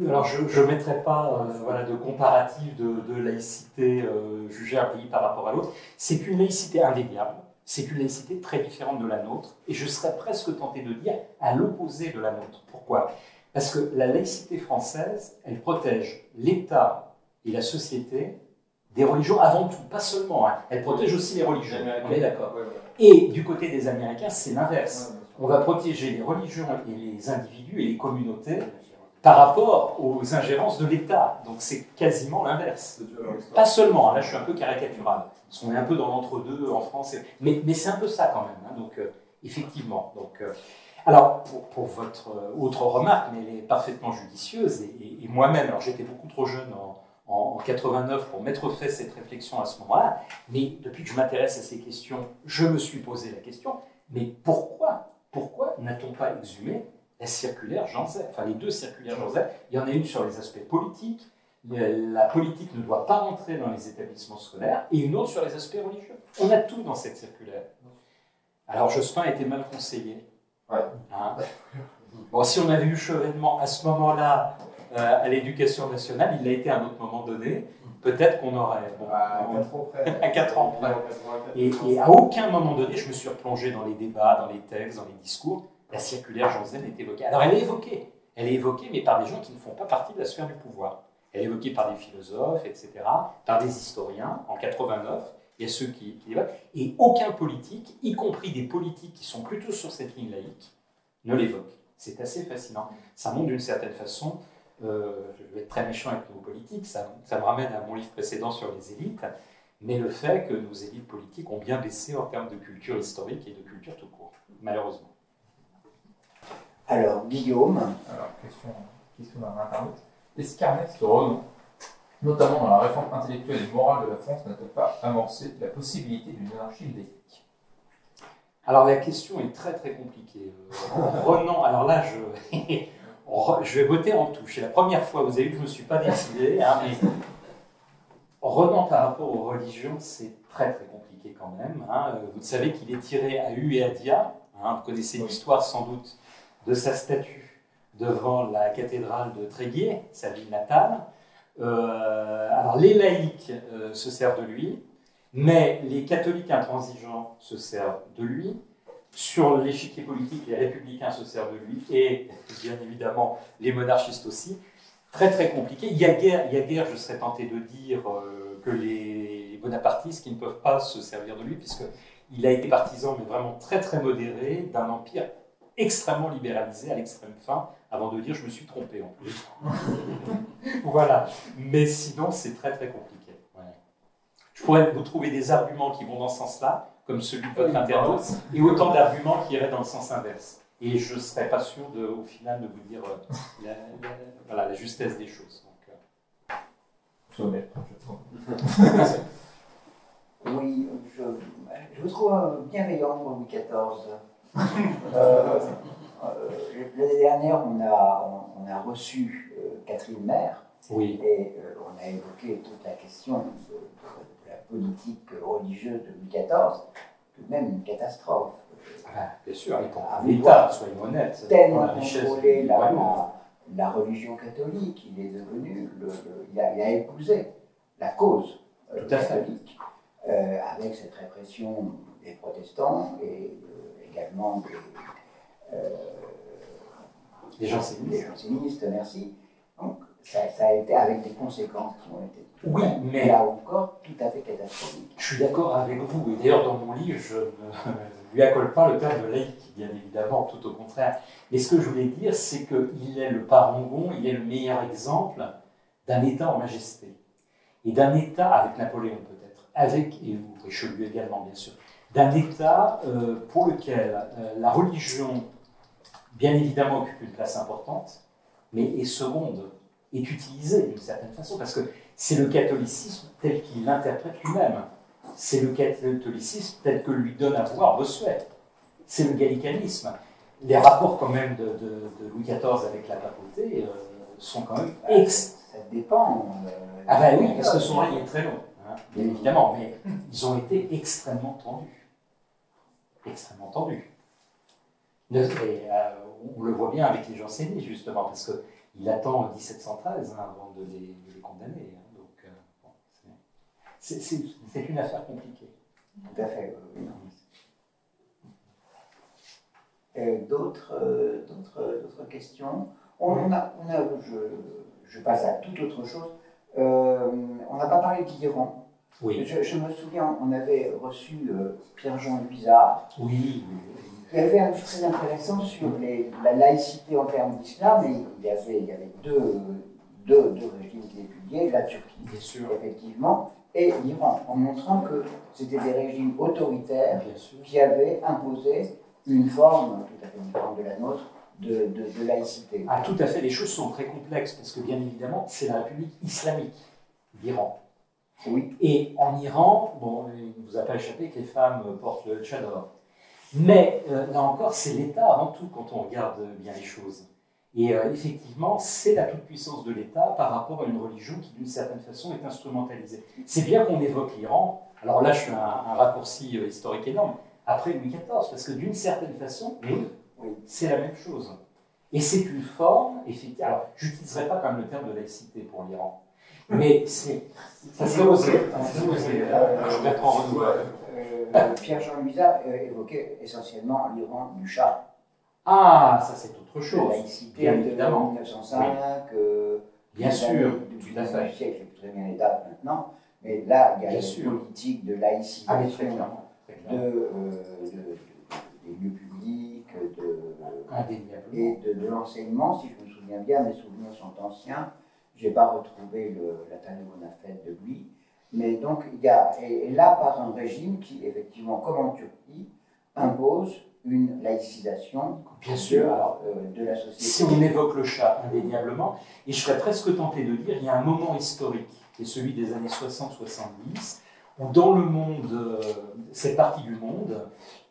Alors, je ne mettrai pas de comparatif de laïcité jugée un pays par rapport à l'autre. C'est qu'une laïcité indéniable, c'est une laïcité très différente de la nôtre, et je serais presque tenté de dire à l'opposé de la nôtre. Pourquoi? Parce que la laïcité française, elle protège l'État et la société des religions avant tout, pas seulement. Hein. Elle protège aussi les religions, on est d'accord. Et du côté des Américains, c'est l'inverse. On va protéger les religions et les individus et les communautés par rapport aux ingérences de l'État. Donc c'est quasiment l'inverse. Pas seulement, là je suis un peu caricatural. Parce qu'on est un peu dans l'entre-deux en France. Mais c'est un peu ça quand même. Hein. Donc effectivement. Donc, alors pour votre autre remarque, mais elle est parfaitement judicieuse, et moi-même, alors j'étais beaucoup trop jeune en 89 pour m'être fait cette réflexion à ce moment-là, mais depuis que je m'intéresse à ces questions, je me suis posé la question, mais pourquoi n'a-t-on pas exhumé la circulaire Jean Zay, enfin les deux circulaires Jean Zay? Il y en a une sur les aspects politiques, la politique ne doit pas rentrer dans les établissements scolaires, et une autre sur les aspects religieux. On a tout dans cette circulaire. Alors Jospin a été mal conseillé. Ouais. Hein? Bon, si on avait eu Chevènement à ce moment-là à l'éducation nationale, il l'a été à un autre moment donné, peut-être qu'on aurait... Bon, à 4 ans près. Et à aucun moment donné, je me suis replongé dans les débats, dans les textes, dans les discours, la circulaire Jean Zay est évoquée. Alors elle est évoquée, mais par des gens qui ne font pas partie de la sphère du pouvoir. Elle est évoquée par des philosophes, etc., par des historiens, en 89, il y a ceux qui débattent, et aucun politique, y compris des politiques qui sont plutôt sur cette ligne laïque, ne l'évoque. C'est assez fascinant. Ça montre d'une certaine façon, je vais être très méchant avec nos politiques, ça me ramène à mon livre précédent sur les élites, mais le fait que nos élites politiques ont bien baissé en termes de culture historique et de culture tout court, malheureusement. Alors, Guillaume. Alors, question d'un internaute. Est-ce qu'Ernest Renan, notamment dans la réforme intellectuelle et morale de la France, n'a-t-il pas amorcé la possibilité d'une anarchie laïque? Alors la question est très très compliquée. Renan, alors là je vais voter en touche. C'est la première fois, vous avez vu que je ne me suis pas décidé, hein, mais Renan par rapport aux religions, c'est très très compliqué quand même. Hein. Vous savez qu'il est tiré à Hu et à Dia. Hein. Vous connaissez l'histoire sans doute de sa statue devant la cathédrale de Tréguier, sa ville natale. Alors les laïcs se servent de lui, mais les catholiques intransigeants se servent de lui. Sur l'échiquier politique, les républicains se servent de lui, et bien évidemment les monarchistes aussi. Très très compliqué. Il y a guère, je serais tenté de dire que les bonapartistes qui ne peuvent pas se servir de lui, puisqu'il a été partisan, mais vraiment très très modéré, d'un empire extrêmement libéralisé à l'extrême fin, avant de dire je me suis trompé en plus. Voilà. Mais sinon, c'est très très compliqué. Ouais. Je pourrais vous trouver des arguments qui vont dans ce sens-là, comme celui de votre internaute, et autant d'arguments qui iraient dans le sens inverse. Et je ne serais pas sûr, au final, de vous dire la justesse des choses. Oui, je vous trouve bienveillant pour Louis XIV. L'année dernière, on a reçu Catherine Maire, Oui. Et on a évoqué toute la question de la politique religieuse de Louis XIV, tout de même une catastrophe. Bien sûr, et pour Avec l'État, soyons honnêtes, tellement pour la richesse contrôlé du royaume. la religion catholique, il est devenu, il a épousé la cause Tout à fait. catholique, avec cette répression des protestants et également Les jansénistes. des jansénistes, merci. Donc ça a été avec des conséquences qui ont été Oui, mais là encore tout à fait catastrophiques. je suis d'accord avec vous. Et d'ailleurs, dans mon livre, je ne lui accole pas le terme de laïque, bien évidemment, tout au contraire. Mais ce que je voulais dire, c'est qu'il est le parangon, il est le meilleur exemple d'un État en majesté. Et d'un État, avec Napoléon peut-être, et Richelieu également, bien sûr, d'un État pour lequel la religion, bien évidemment, occupe une place importante, mais est seconde, est utilisée d'une certaine façon, parce que c'est le catholicisme tel qu'il l'interprète lui-même. C'est le catholicisme tel que lui donne à voir Bossuet. C'est le gallicanisme. Les rapports quand même de Louis XIV avec la papauté sont quand même Ça dépend. Ah ben oui, parce que son règne est très long, hein, bien évidemment, mais ils ont été extrêmement tendus. Extrêmement tendus. Et, on le voit bien avec les jansénistes, justement, parce qu'il attend 1713 avant de les condamner. Hein, donc, bon, c'est une affaire compliquée. Tout à fait. Oui. D'autres questions? Je passe à toute autre chose. On n'a pas parlé de l'Iran. Oui. Je me souviens, on avait reçu Pierre-Jean Luizard. Oui. Il y avait un livre très intéressant sur la laïcité en termes d'islam, et il y avait deux régimes qui étudiaient, la Turquie, bien sûr, effectivement, et l'Iran, en montrant que c'était des régimes autoritaires bien sûr, qui avaient imposé une forme, tout à fait différente de la nôtre, de laïcité. Ah, tout à fait, les choses sont très complexes, parce que bien évidemment, c'est la République islamique d'Iran. Oui. Et en Iran, bon, il ne vous a pas échappé que les femmes portent le tchador. Mais là encore, c'est l'État avant tout quand on regarde bien les choses. Et effectivement, c'est la toute-puissance de l'État par rapport à une religion qui, d'une certaine façon, est instrumentalisée. C'est bien qu'on évoque l'Iran. Alors là, je fais un raccourci historique énorme. Après Louis XIV, parce que d'une certaine façon, oui, c'est la même chose. Et c'est une forme, effectivement. Alors, je n'utiliserai pas comme le terme de laïcité pour l'Iran. Mais c'est. Ça serait osé. Je vais prendre renouveau. Pierre-Jean Luizard évoquait essentiellement l'Iran du Shah. Ah, ça c'est autre chose. La laïcité bien de évidemment. 1905, bien sûr, du tout à fait. siècle, je ne sais plus très bien les dates maintenant, mais là, il y a bien une politique de laïcisation des lieux publics et de l'enseignement, si je me souviens bien, mes souvenirs sont anciens, je n'ai pas retrouvé la tannée qu'on a faite de lui. Mais donc, il y a, et là, par un régime qui, effectivement, comme en Turquie, impose une laïcisation bien sûr. De la société. Si on évoque le Shah, indéniablement, et je serais presque tenté de dire, il y a un moment historique, qui est celui des années 60-70, où dans le monde, cette partie du monde,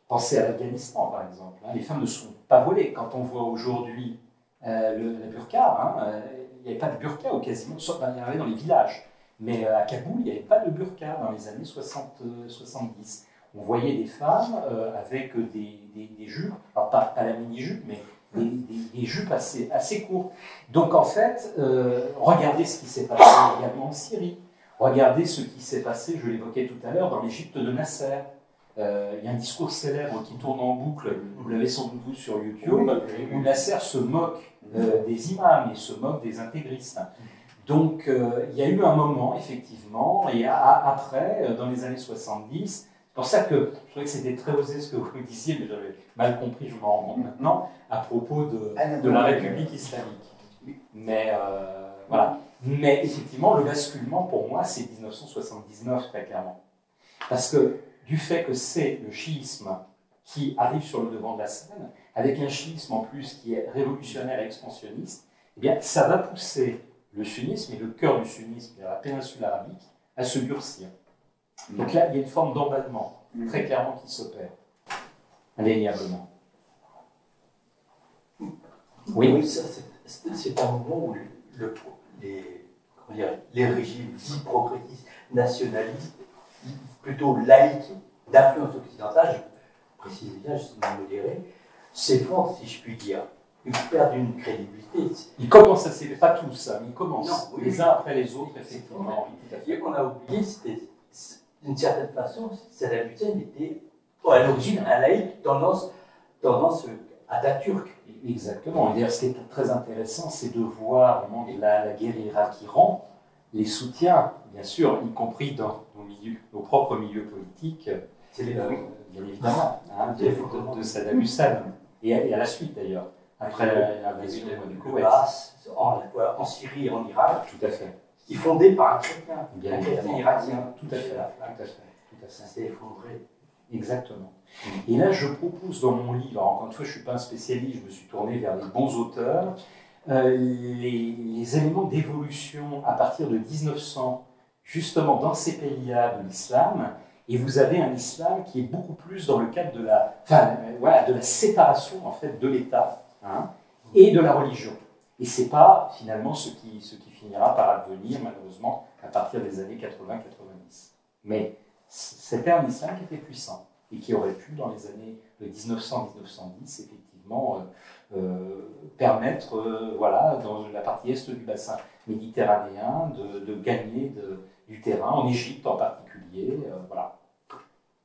pensez à l'Afghanistan par exemple, hein, les femmes ne sont pas volées. Quand on voit aujourd'hui la burqa, il n'y avait pas de burqa ou quasiment, sauf il y en avait dans les villages. Mais à Kaboul, il n'y avait pas de burqa dans les années 60-70. On voyait des femmes avec des jupes, alors pas la mini-jupe, mais des jupes assez courtes. Donc en fait, regardez ce qui s'est passé également en Syrie. Regardez ce qui s'est passé, je l'évoquais tout à l'heure, dans l'Égypte de Nasser. Il y a un discours célèbre qui tourne en boucle, vous l'avez sans doute vu sur YouTube, où Nasser se moque des imams et se moque des intégristes. Donc, il y a eu un moment, effectivement, et après, dans les années 70, c'est pour ça que je trouvais que c'était très osé ce que vous me disiez, mais j'avais mal compris, je m'en rends compte maintenant, à propos de la République islamique. Mais, voilà. Mais effectivement, le basculement, pour moi, c'est 1979, très clairement. Parce que, du fait que c'est le chiisme qui arrive sur le devant de la scène, avec un chiisme en plus qui est révolutionnaire et expansionniste, eh bien, ça va pousser le sunnisme et le cœur du sunnisme, la péninsule arabique, à se durcir. Donc là, il y a une forme d'emballement, très clairement, qui s'opère, indéniablement. Oui, ça, c'est un moment où comment dire, les régimes dits progressistes, nationalistes, plutôt laïques, d'influence occidentale, je précise bien, je sais pas modéré, s'effondrent, si je puis dire. Ils perdent une crédibilité. Ils commencent à s'effondrer, pas tous, hein, mais ils commencent, Non, oui, les uns après les autres, effectivement. Tout à fait. Et on a oublié, c'était, d'une certaine façon, Saddam Hussein était à l'origine un laïc tendance Atatürk. Exactement. Et d'ailleurs, ce qui est très intéressant, c'est de voir vraiment la guerre Irak-Iran, les soutiens, bien sûr, y compris dans nos propres milieux politiques, C'est les bien évidemment, hein, de Saddam Hussein, et à la suite d'ailleurs, après l'invasion du Koweït. En Syrie et en Irak, Tout à fait. qui est fondé par un chrétien, Bien un chrétien évidemment. irakien. Tout à fait. Tout à fait. Ça s'est effondré. Exactement. Et là, je propose dans mon livre, alors encore une fois, je ne suis pas un spécialiste, je me suis tourné vers les bons auteurs, les éléments d'évolution à partir de 1900, justement dans ces pays-là de l'islam, et vous avez un islam qui est beaucoup plus dans le cadre de la séparation en fait de l'État, hein, et de la religion. Et ce n'est pas finalement ce qui finira par advenir malheureusement à partir des années 80-90. Mais c'était un islam qui était puissant et qui aurait pu, dans les années de 1900-1910, effectivement, permettre, dans la partie est du bassin méditerranéen, de gagner du terrain, en Égypte en particulier. Voilà.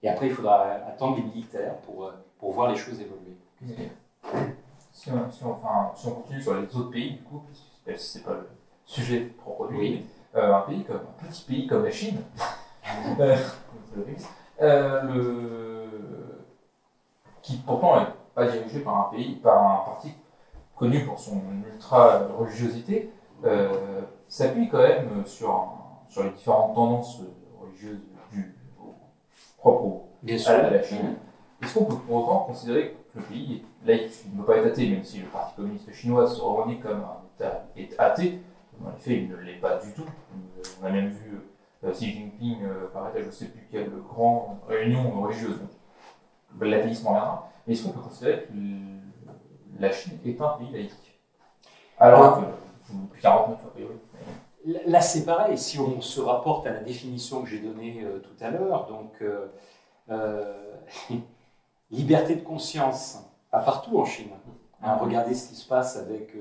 Et après, il faudra attendre les militaires pour voir les choses évoluer. Si on continue sur les autres pays, du coup, parce que c'est pas le sujet propre du livre, un petit pays comme la Chine, qui pourtant n'est pas dirigé par un parti connu pour son ultra-religiosité, s'appuie quand même sur les différentes tendances religieuses propres à la Chine. Est-ce qu'on peut pour autant considérer que le pays est laïque? Il ne peut pas être athée, même si le Parti communiste chinois se revendique comme un État athée. En effet, il ne l'est pas du tout. On a même vu Xi Jinping paraître à je ne sais plus quelle grande réunion religieuse. L'athéisme en viendra. Mais est-ce qu'on peut considérer que la Chine est un pays laïque? Alors que depuis 49 a priori. Là, c'est pareil. Si on se rapporte à la définition que j'ai donnée tout à l'heure, donc liberté de conscience, pas partout en Chine. Hein, regardez ce qui se passe avec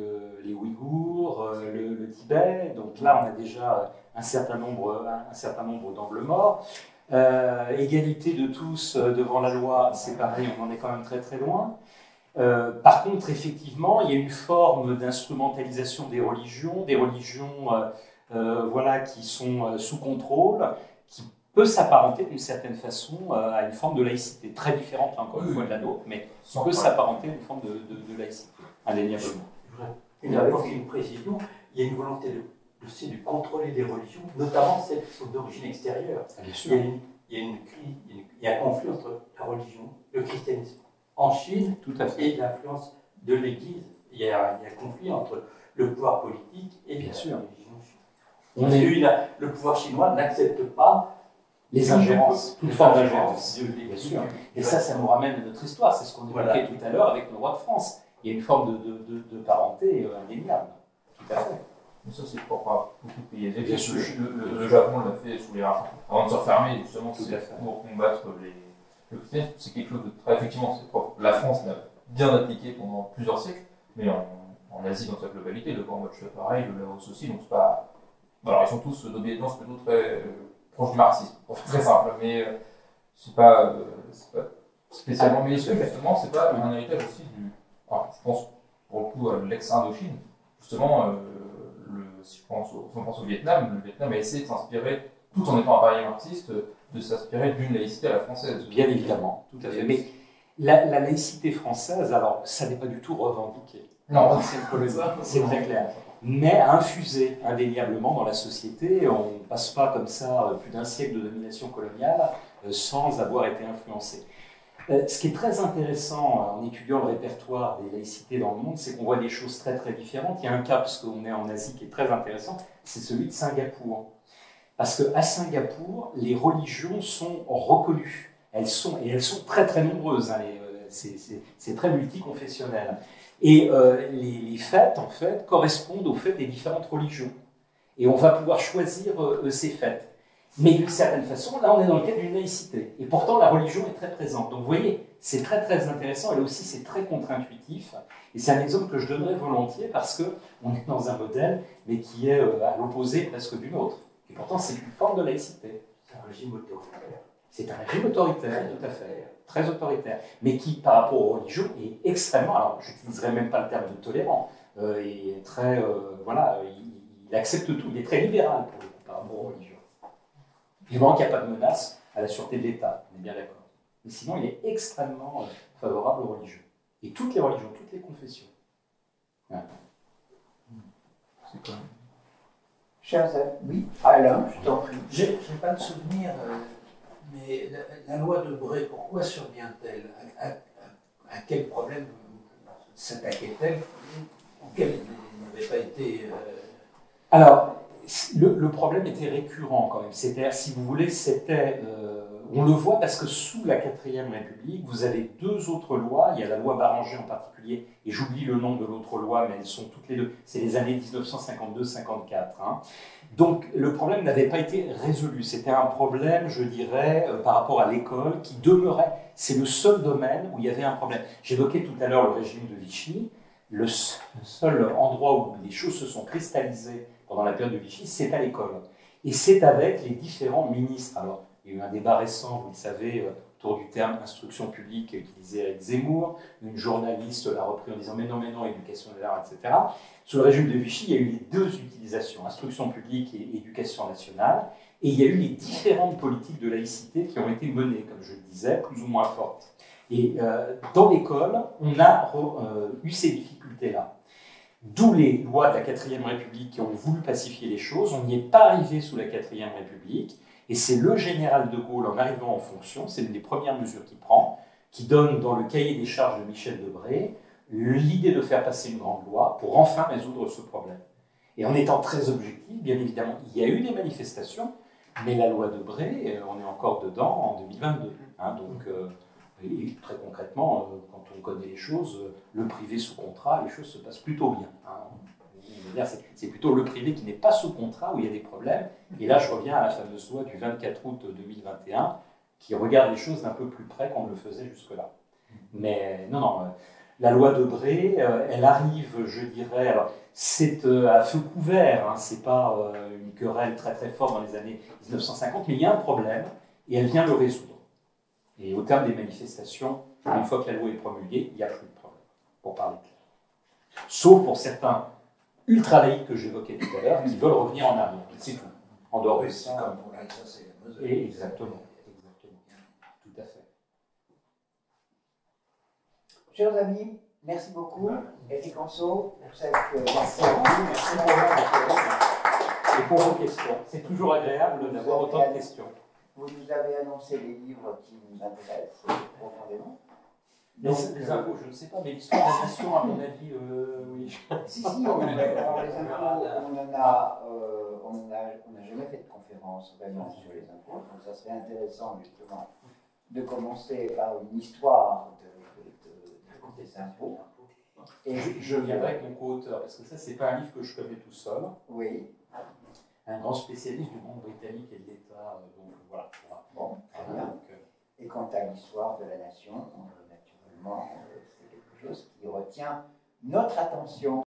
les Ouïghours, le Tibet. Donc là, on a déjà un certain nombre d'angles morts. Égalité de tous devant la loi, c'est pareil, on en est quand même très très loin. Par contre, effectivement, il y a une forme d'instrumentalisation des religions qui sont sous contrôle, qui peut s'apparenter d'une certaine façon à une forme de laïcité, très différente encore une fois de la nôtre, mais qui peut s'apparenter à une forme de laïcité, indéniablement. Une précision, il y a une volonté de contrôler les religions, notamment celles qui sont d'origine extérieure. Bien sûr. Il y a un conflit entre la religion, le christianisme en Chine et l'influence de l'Église. Il y a un conflit entre le pouvoir politique et la religion chinoise. Le pouvoir chinois n'accepte pas les ingérences, toute forme d'ingérence. Bien sûr. Et ça nous ramène à notre histoire. C'est ce qu'on évoquait tout à l'heure avec le roi de France. Il y a une forme de parenté indéniable. Tout à fait. Mais ça, c'est propre à beaucoup de pays asiatiques. Bien sûr. Le Japon l'a fait sous les rares. Avant de se refermer, justement, Tout à c'est fait. pour combattre le christianisme. C'est quelque chose de très. Effectivement, c'est propre. La France l'a bien appliqué pendant plusieurs siècles, mais en Asie dans sa globalité, le Cambodge pareil, le Laos aussi, donc c'est pas. Alors, ils sont tous d'obédience plutôt très proche du marxisme, pour faire très simple, mais c'est pas spécialement. Mais est-ce que justement, c'est pas un héritage aussi du. Alors, je pense pour le coup à l'ex-Indochine, justement, si on pense au Vietnam, le Vietnam a essayé de s'inspirer, tout en étant un pari marxiste, de s'inspirer d'une laïcité à la française. Bien évidemment, tout à fait. Mais la laïcité française, alors, ça n'est pas du tout revendiqué. Non, c'est très clair. Mais infusé indéniablement dans la société, on ne passe pas comme ça plus d'un siècle de domination coloniale sans avoir été influencé. Ce qui est très intéressant en étudiant le répertoire des laïcités dans le monde, c'est qu'on voit des choses très très différentes. Il y a un cas, parce qu'on est en Asie, qui est très intéressant, c'est celui de Singapour. Parce qu'à Singapour, les religions sont reconnues. Elles sont très très nombreuses, hein, c'est très multiconfessionnel. Et les fêtes, en fait, correspondent aux fêtes des différentes religions. Et on va pouvoir choisir ses fêtes. Mais d'une certaine façon, là, on est dans le cadre d'une laïcité. Et pourtant, la religion est très présente. Donc, vous voyez, c'est très, très intéressant. Et là aussi, c'est très contre-intuitif. Et c'est un exemple que je donnerais volontiers parce qu'on est dans un modèle, mais qui est à l'opposé presque du nôtre. Et pourtant, c'est une forme de laïcité. C'est un régime autoritaire. C'est un régime autoritaire, tout à fait. Très autoritaire. Mais qui, par rapport aux religions, est extrêmement... Alors, je n'utiliserai même pas le terme de tolérant. Il est très... voilà, il accepte tout. Il est très libéral, pour le coup, par rapport aux religions. Du moment qu'il n'y a pas de menace à la sûreté de l'État, on est bien d'accord. Mais sinon, il est extrêmement favorable aux religions. Et toutes les religions, toutes les confessions. Ouais. C'est quand même. Chers amis, oui, Alain, je t'en prie. J'ai pas de souvenir, mais la loi de Bray, pourquoi survient-elle? À quel problème s'attaquait-elle auquel il n'avait pas été... Alors, le problème était récurrent quand même. C'est-à-dire, si vous voulez, c'était... on le voit parce que sous la 4e République, vous avez deux autres lois. Il y a la loi Barranger en particulier, et j'oublie le nom de l'autre loi, mais elles sont toutes les deux. C'est les années 1952-54. Hein. Donc, le problème n'avait pas été résolu. C'était un problème, je dirais, par rapport à l'école, qui demeurait. C'est le seul domaine où il y avait un problème. J'évoquais tout à l'heure le régime de Vichy. Le seul endroit où les choses se sont cristallisées pendant la période de Vichy, c'est à l'école. Et c'est avec les différents ministres. Alors, il y a eu un débat récent, vous le savez, autour du terme instruction publique qu'utilisait Éric Zemmour. Une journaliste l'a repris en disant mais non, éducation de l'art, etc. Sous le régime de Vichy, il y a eu les deux utilisations, instruction publique et éducation nationale. Et il y a eu les différentes politiques de laïcité qui ont été menées, comme je le disais, plus ou moins fortes. Et dans l'école, on a eu ces difficultés-là. D'où les lois de la 4e République qui ont voulu pacifier les choses. On n'y est pas arrivé sous la 4e République. Et c'est le général de Gaulle, en arrivant en fonction, c'est une des premières mesures qu'il prend, qui donne dans le cahier des charges de Michel Debré l'idée de faire passer une grande loi pour enfin résoudre ce problème. Et en étant très objectif, bien évidemment, il y a eu des manifestations, mais la loi Debré, on est encore dedans en 2022. Hein, donc, et très concrètement, quand on connaît les choses, le privé sous contrat, les choses se passent plutôt bien. Hein. C'est plutôt le privé qui n'est pas sous contrat où il y a des problèmes. Et là, je reviens à la fameuse loi du 24 août 2021 qui regarde les choses d'un peu plus près qu'on le faisait jusque-là. Mais non, la loi Debré, elle arrive, je dirais, alors c'est à feu couvert, hein, c'est pas une querelle très très forte dans les années 1950, mais il y a un problème et elle vient le résoudre. Et au terme des manifestations, une fois que la loi est promulguée, il n'y a plus de problème, pour parler clair. Sauf pour certains ultra-laïcs que j'évoquais tout à l'heure, qui veulent revenir en arrière. C'est tout. En dehors de ça. Comme pour l'Alsace et la Moselle. Exactement. Tout à fait. Chers amis, merci beaucoup. Éric Anceau, pour cette Merci pour votre question. Et pour vos questions. C'est toujours agréable d'avoir autant de questions. Vous nous avez annoncé les livres qui nous intéressent profondément. Les impôts, je ne sais pas, mais l'histoire de la nation, à mon avis, oui. Si, alors les impôts, on n'a jamais fait de conférence vraiment sur les impôts, donc ça serait intéressant justement de commencer par une histoire des impôts. Et je viendrai avec mon co-auteur, parce que ça, c'est pas un livre que je connais tout seul. Oui. Un grand spécialiste du monde britannique et de l'État, donc voilà. Bon, très bien. Et quant à l'histoire de la nation, naturellement, c'est quelque chose qui retient notre attention.